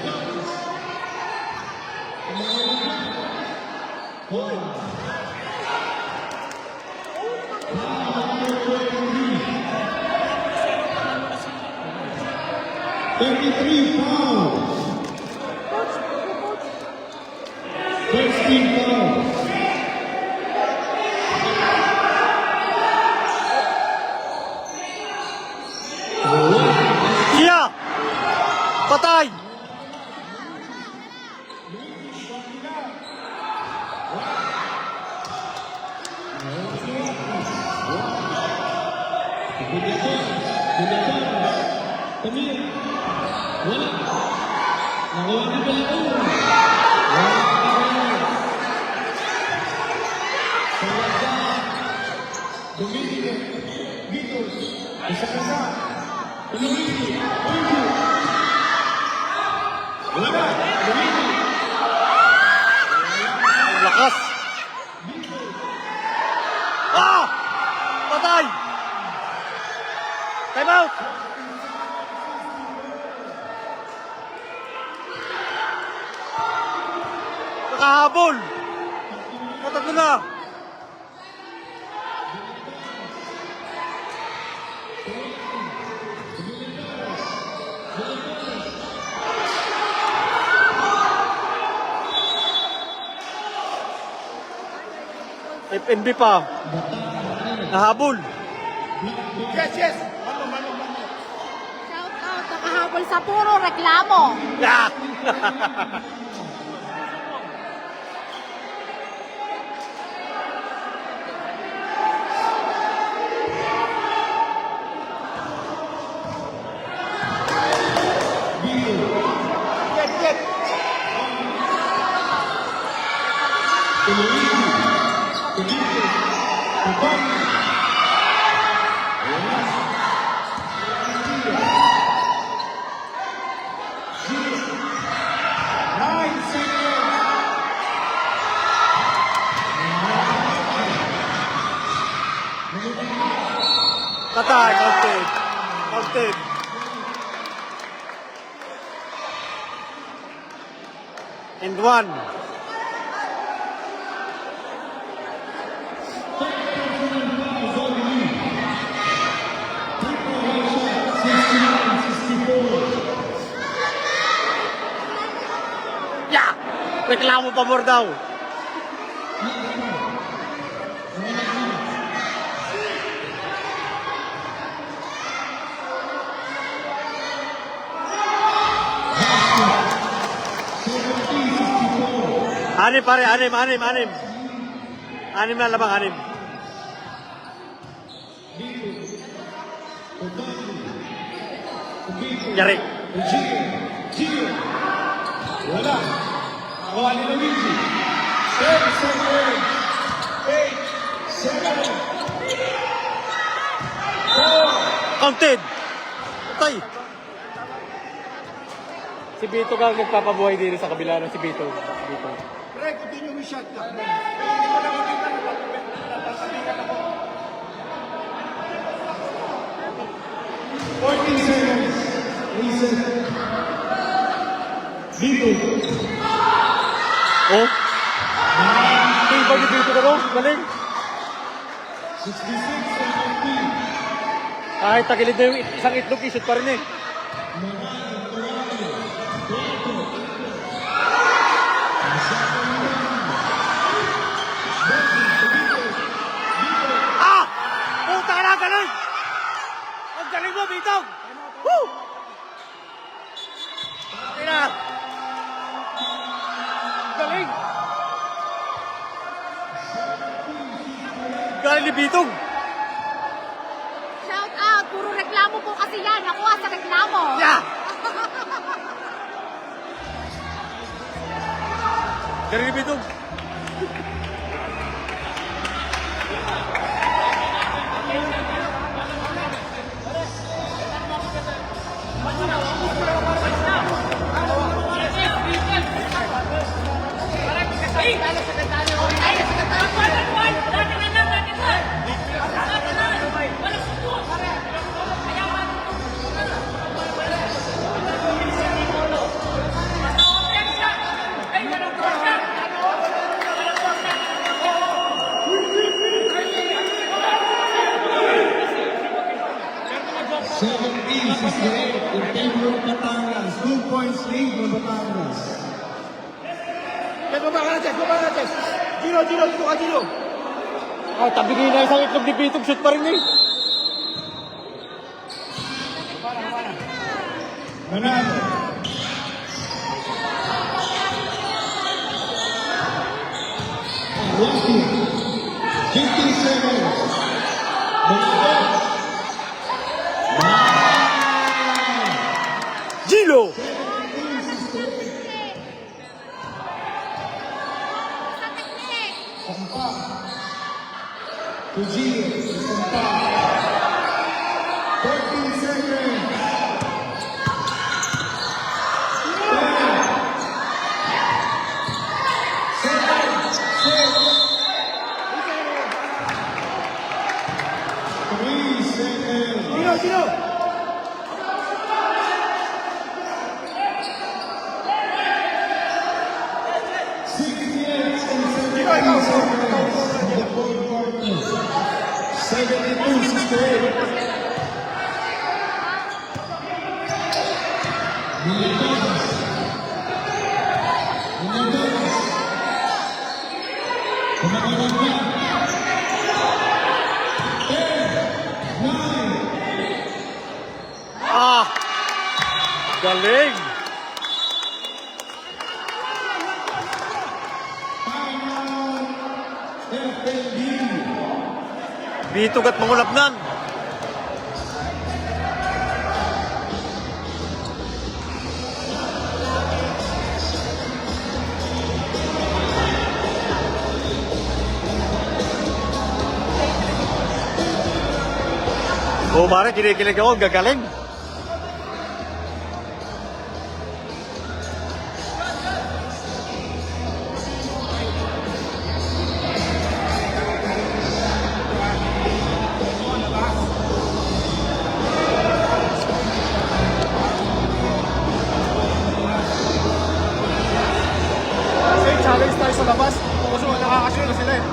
Foul. First team foul. Siya! Patay! Lakas! Ah! Patay! Time out! Nakahabol! Matatlo na! FNB pa. Nahabol. Yes! Shout out, nakahabol sa puro reklamo. Ah! Get! Patay! Counted! Counted! And one. Yeah! Reklamo pabor daw. Anim pare, anim. Anim na labang, anim. Yari. Wala. Nakuha ni Luigi. 10 seconds. 8, 7, 4. Counted! Patay! Si Bito ka nagpapabuhay din sa kabila ng si Bito. Pare, continue with shot clock. Hindi ko nakikita. Natasabihan ako. 14 seconds. Reset. Dito. Oh. Ito ba ni Vito ko? Galing. 66-17. Kahit tagilid na yung isang itlog, isot pa rin eh. Ah! Puta ka na, galing! Ang galing mo, Vito! Woo! Tira! Galing! Galing ni Bitong! Shout out! Puro reklamo po kasi yan. Nakuha sa reklamo. Yeah! Galing ni Bitong! In favor of Batangas. 2 points lead ng Batangas. Baba ka na, Jess. Gino, dito ka, Gino. Ah, tabigay na isang itlog ni Bitong, shoot pa rin eh. Manalo. Lucky. 50 seconds. Manalo. Gilo! Sa teknik. Sampa. Tujil. Sampa. 14 seconds. 3 seconds. Gino. 68 and 17 seconds. The fourth quarter. 72-68. Militas. Kumakaroon na. 10, 9. Ah! Galing! Final FNB. Bitong at mangulapnan. Oh, mara, kinikilig ako, gagaling. Kasi challenge tayo sa labas. Kasi nakakasyon na sila eh.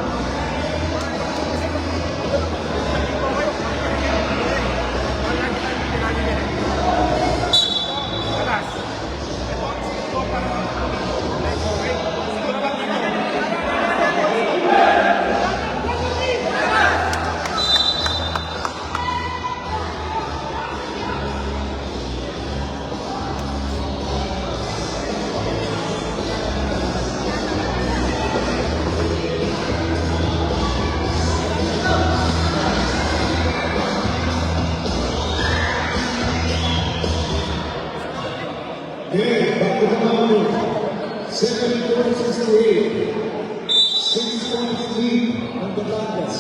Yeah, back to the mountain. 74-68. 6 points lead on the Batangas.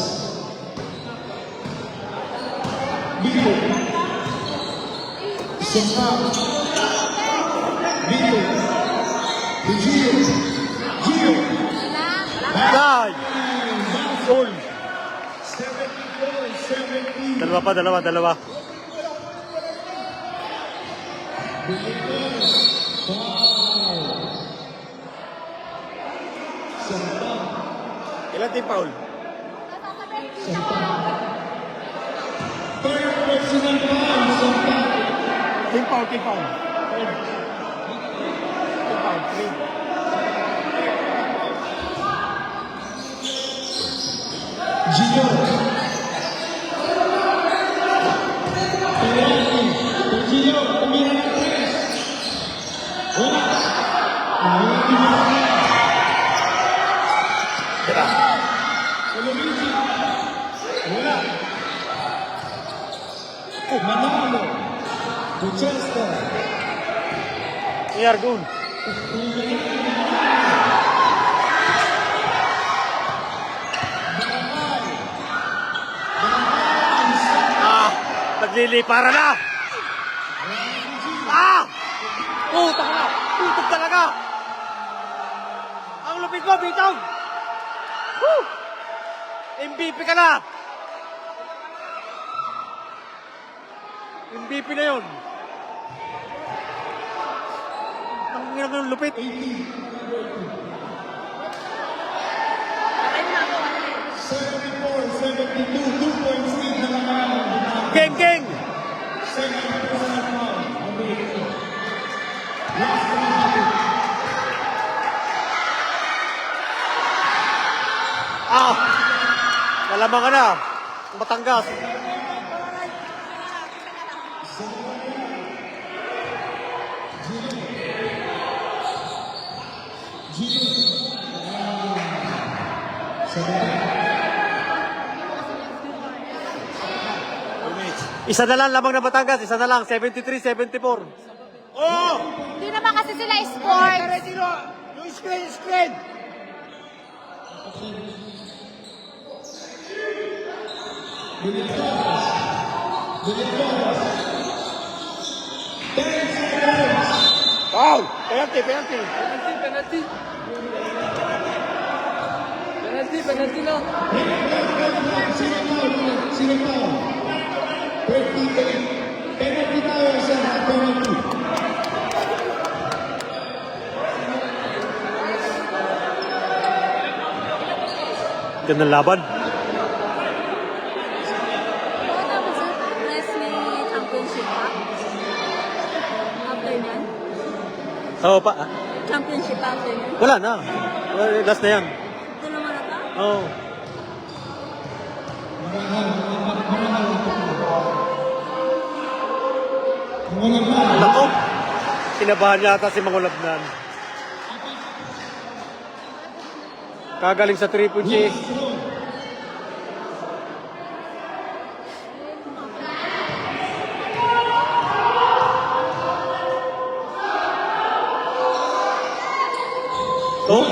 Bito. Sampa. Bito. Gio. Soul. 74-70. Dalawa pa, dalawa. Ilan team foul? Third personal foul, Sampa. Team foul. Team foul, 3. Gio. Penalty. Gio, tumira ng 3. Wala. Wala tumira ng 3. Luigi. Wala. Manalo. Buchester. Yargun. Naglilipara na! Putak na! Putak talaga! Ang lupit mo, Bitaw! Woo! MVP ka na! MVP na yun! Ang lupit! 74-72, 2 points lead na naman. Geng! Second personal foul. Number 8. Last penalty. Malamang ka na! Batangas! Isa na lang lamang na Batangas, isa na lang, 73-74. Hindi naman kasi sila sports. Yung screen! Foul! Penalty! Penalty na. Sino foul? 38. Penalty tayo sa penalty. Gandang laban. Tapos wrestling championship pa? After nyan? Oo pa. Championship pa after nyan? Wala na. Last na yan. Ito naman ata? Oo. Nako. Kinabahan yata si Mangulabnan. Kagaling sa Triple G. Oh.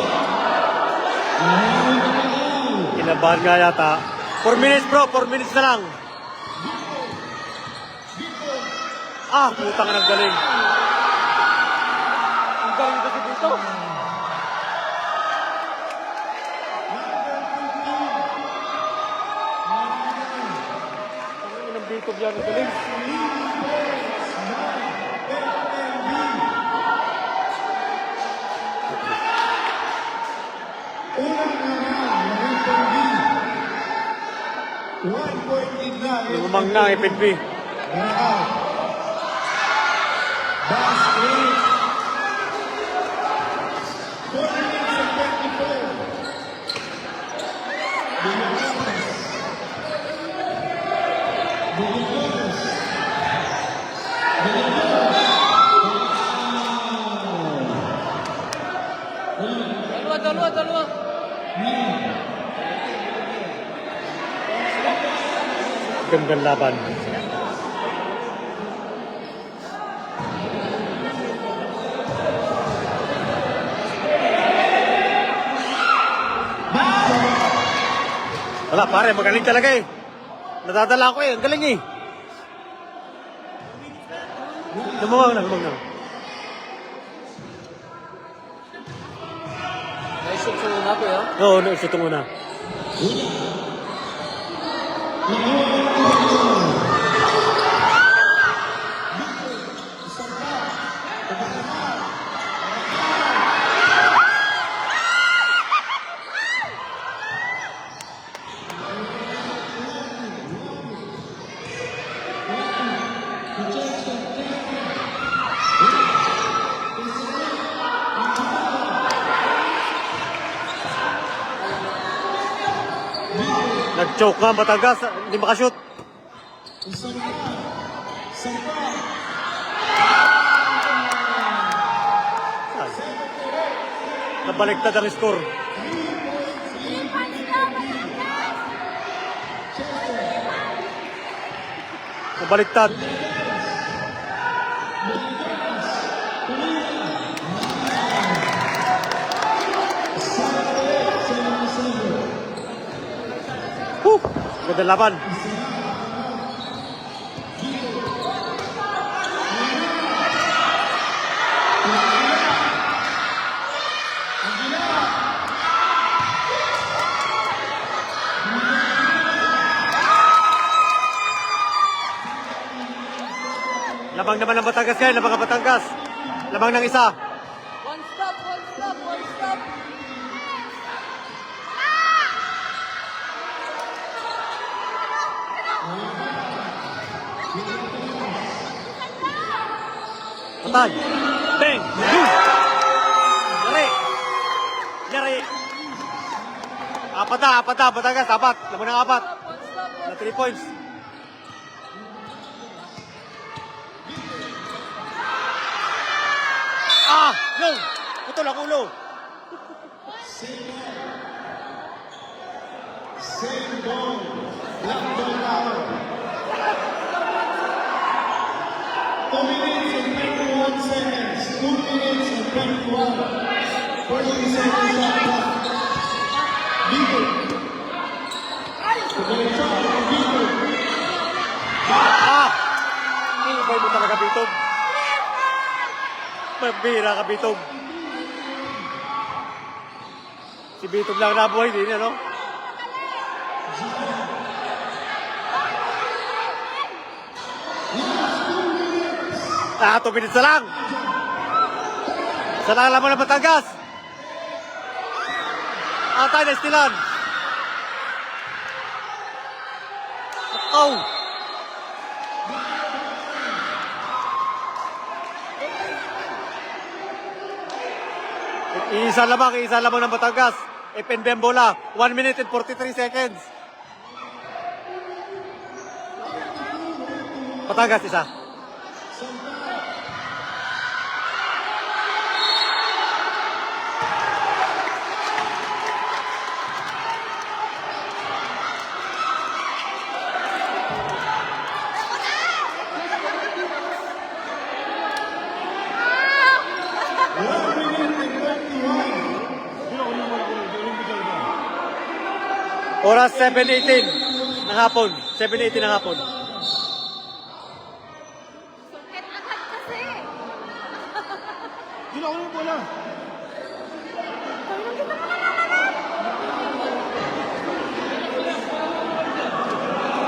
Kinabahan nga yata. 4 minutes bro, 4 minutes na lang. Putang ng galing. Ang galing kasi dito. Ang inang dito yan, ang galing. Unang naman, FNB. 1 point lead na. Lumang na, FNB. Basket. 4 minutes and 24. Dalawa. Gandang laban. Wala pare, magaling talaga eh. Nadadala ko eh, ang galing eh. Lumawag na. Naisip ko na po yun. Oo, naisip ko muna. Nag-choke nga Batangas, hindi makashoot. Nabaliktad ang score. Nabaliktad. Ganda laban. Labang naman ng Batangas ngayon, labang ng Batangas. Labang ng isa. One stop, one stop, one stop. Patay. Bang! Boom! Yari! Yari! Apat na, Batangas, apat. Labang ng apat. Na 3 points. Ah! Yung! Putol ang ulo. Same ball. Black ball now. 2 minutes and 21 seconds. 2 minutes and 21. 40 seconds shot clock. Vigo. Vigo. Ah! Inibay mo talaga, Bitog. Magbira ka, Bitog. Si Bitog lang nabuhay din, ano? Ah, 2 minutes na lang. Sa lang laman ng Batangas. Atay na istilan. Oh! Isa lamang ng Batangas. Ipinbem bola. 1 minute and 43 seconds. Batangas isa. Oras 7:18 ng hapon. 7:18 ng hapon. Sungkit agad kasi. Yun ako yung bola.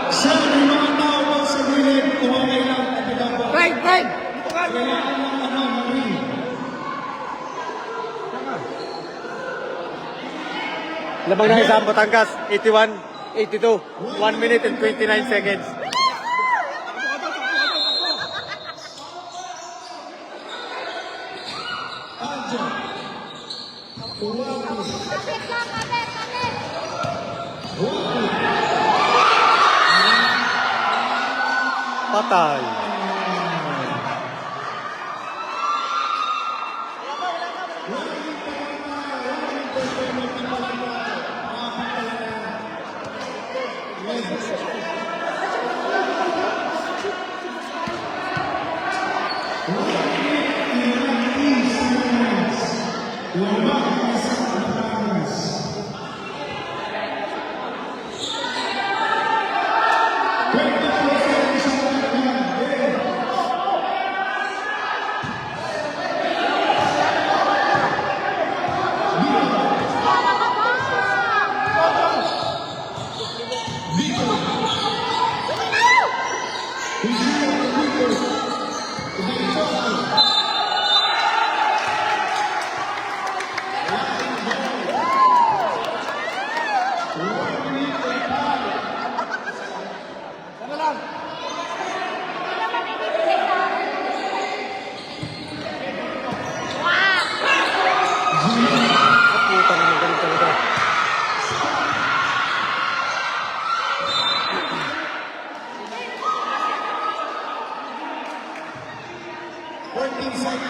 Sir, yung mga tao mo sa gilid, kumamay lang at itapos. Right! Kailangan ng Marie. Lamang ng isang Batangas. 81, 82. 1 minute and 29 seconds. Kapit lang, kapit, kapit. Patay.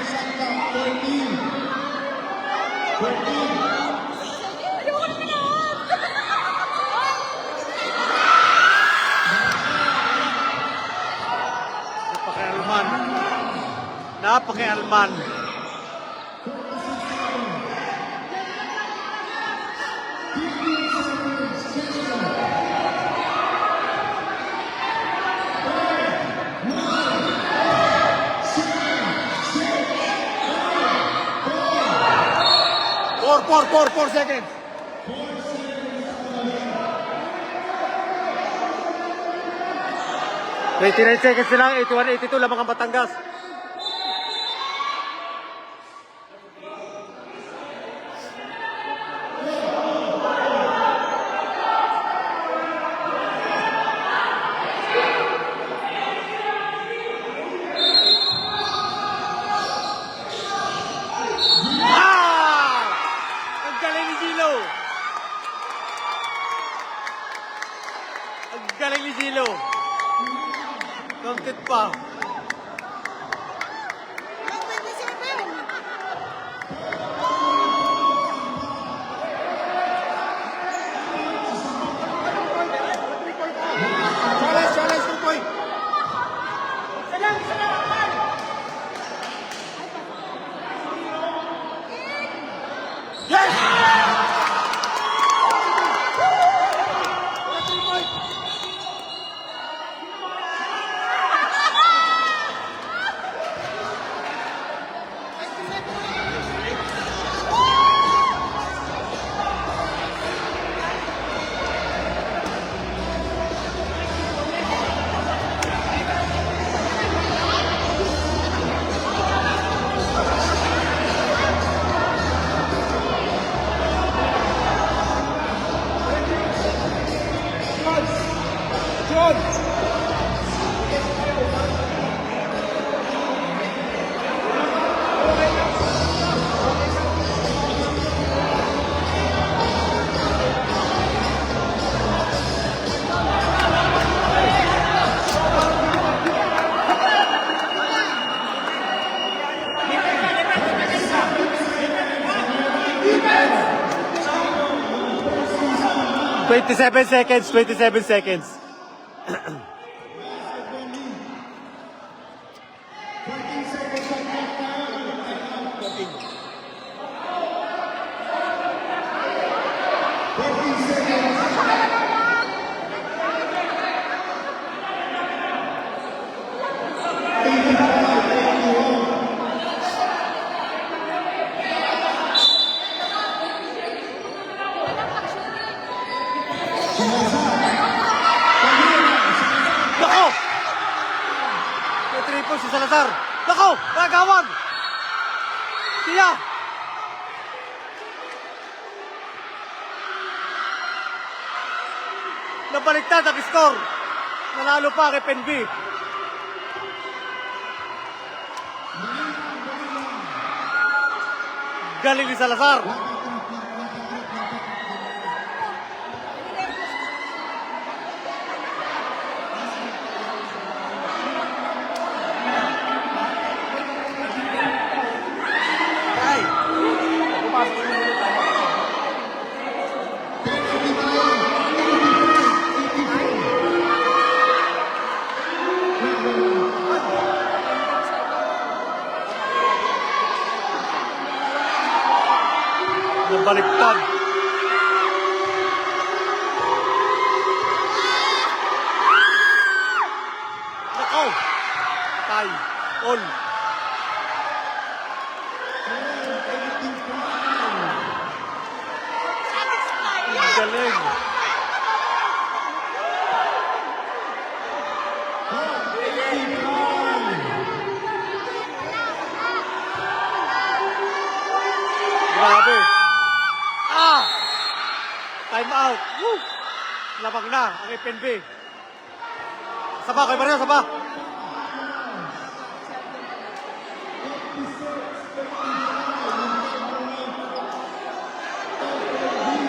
seconds on top. 14. 14. Ayoko na pinahon. Napaka-Alman. Napaka-Alman. Four seconds. 29 seconds na lang, 81, 82, lamang ang Batangas. Ang galing ni Gilo! Ang galing ni Gilo! Counted pa. Ang 27. Challenge, 2 point. John! Twenty-seven seconds, 27 seconds. 14 seconds on top. 14 seconds. Nako! May triple si Salazar. Nako! Nagawag! Siya! Nabaliktad ang score. Nanalo pa kay Penby. Galing ni Salazar. Nabaliktad. Nako! Tay. All. Ang galing. Grabe. Time out. Woo! Labang na ang FNB. Saba, kay Mario, saba.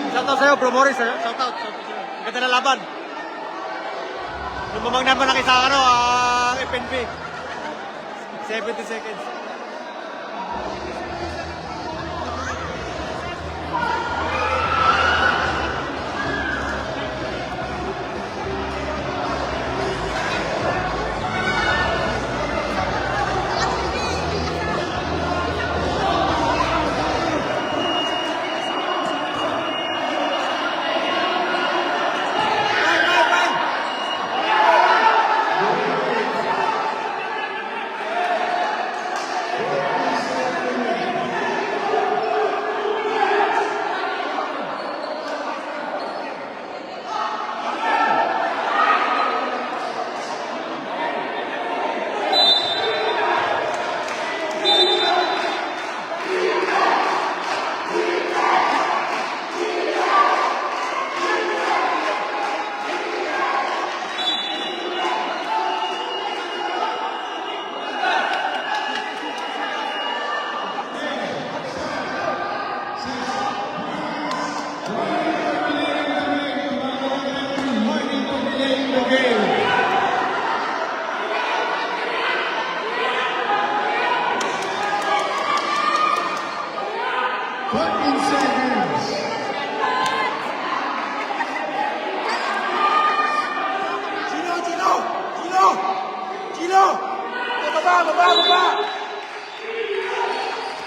Shoutout sa'yo, Bro Morris. Shoutout. Ganda na laban. Lumamang naman ang isa, ang FNB. 70 seconds.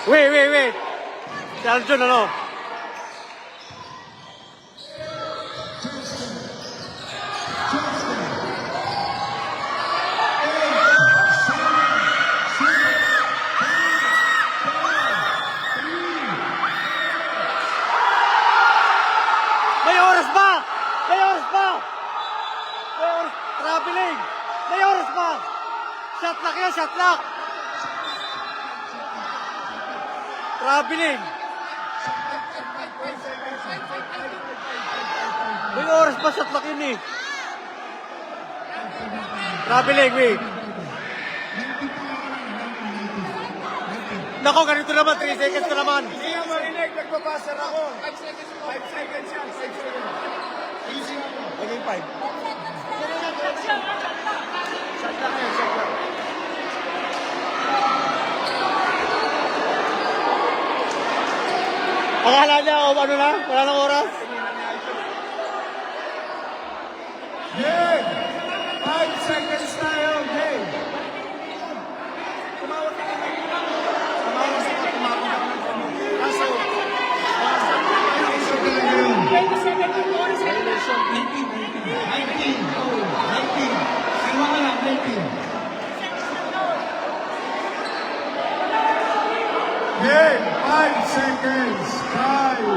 Wait. Si Aljun, ano? May oras pa! May oras pa! May oras! Traveling! May oras pa! Shot lock yan, shot lock! Traveling! May oras pa, shot lock yun eh. Traveling, wait. Nako, ganito naman, 3 seconds na naman. Hindi nga marinig, nagpapasar ako. 5 seconds mo. 5 seconds yan, 5 seconds. Easy ako. Naging 5. Shot lang yan, shot lang. Akala niya, ano na? Wala nang oras? Game! 5 seconds tayo, game! Tumawag ka naman. Tumawag sa mga tumawag ka naman. Kaso, Isa talaga yun. 27 yung oras violation. 19. Kaya ka lang, 19. Game, 5 seconds. 5.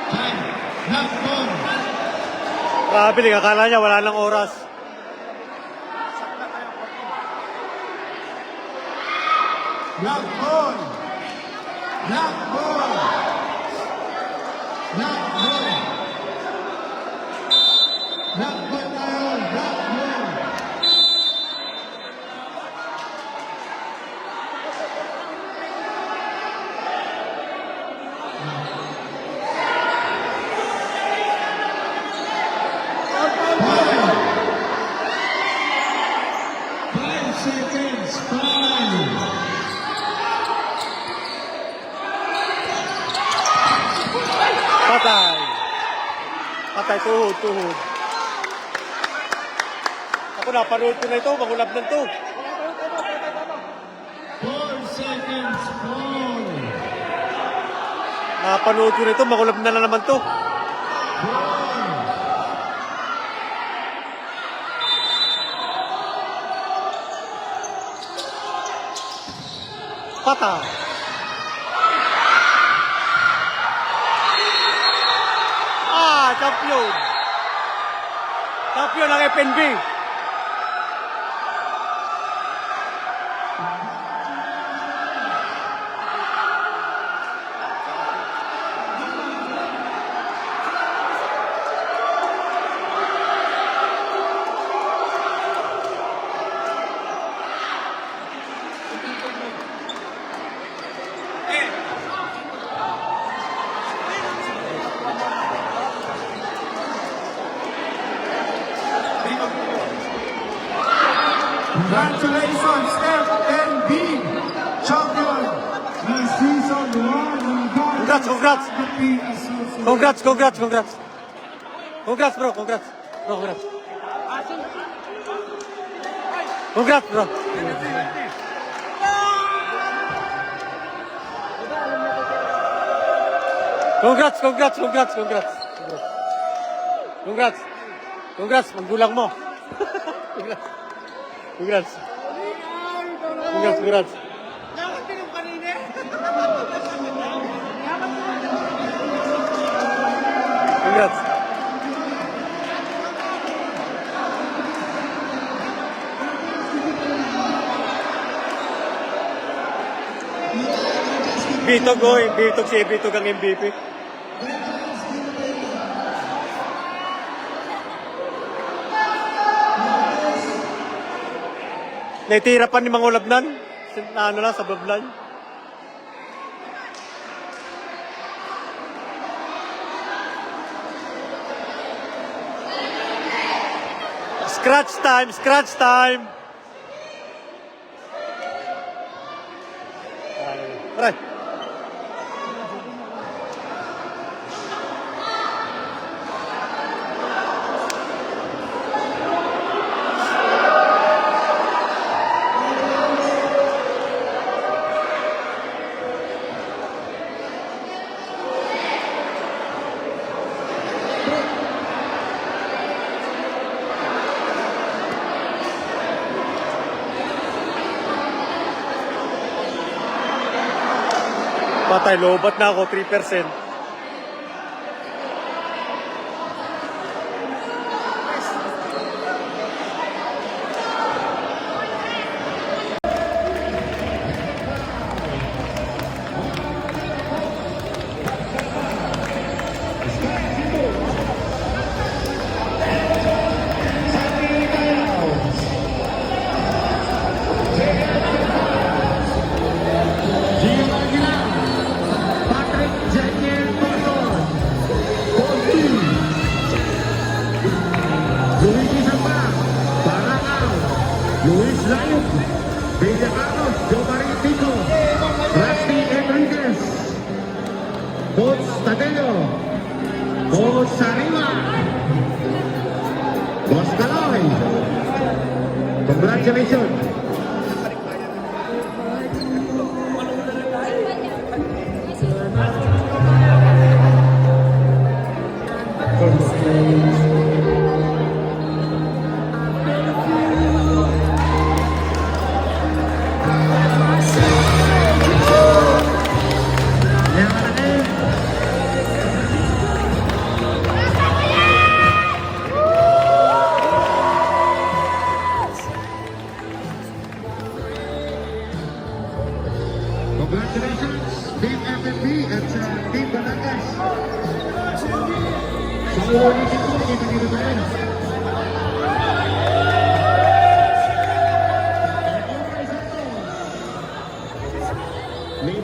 Time. Not gone. Traveling, akala niya, wala nang oras. Black ball. Black ball. Black ball. Black ball tayo. Black ball. Five seconds. 5. Patay. Patay, tuhod. Ako napanood ko na ito, magulab na ito. 4 seconds. 4. Napanood ko na ito, magulab na naman ito. 4. Patay. Champion. Champion ng FNB. Congratulations, FNB champion ng season 1 ng Congrats. Congrats, bro. Congrats, bro. Congrats, maggulang mo. Congrats. Nakakati yung kanina. Congrats. Bitog si Bitog ang MVP. Naitira pa ni Mangulabnan. Ano lang, sa bablan. Scratch time. Aray. Patay, lobat na ako, 3%. Gio Aguilar, Patrick Jenier Coson, Ponti, Luigi Samba, Barangao, Luis Layuk, Villa Carlos, Jomari Tico, Rusty Enriquez, Coach Tadello, Coach Sariwa, Boss Caloy. Congratulations. Congratulations, Team FFP at sa Team Batangas. Sa ulitin po, kita dito tayo. May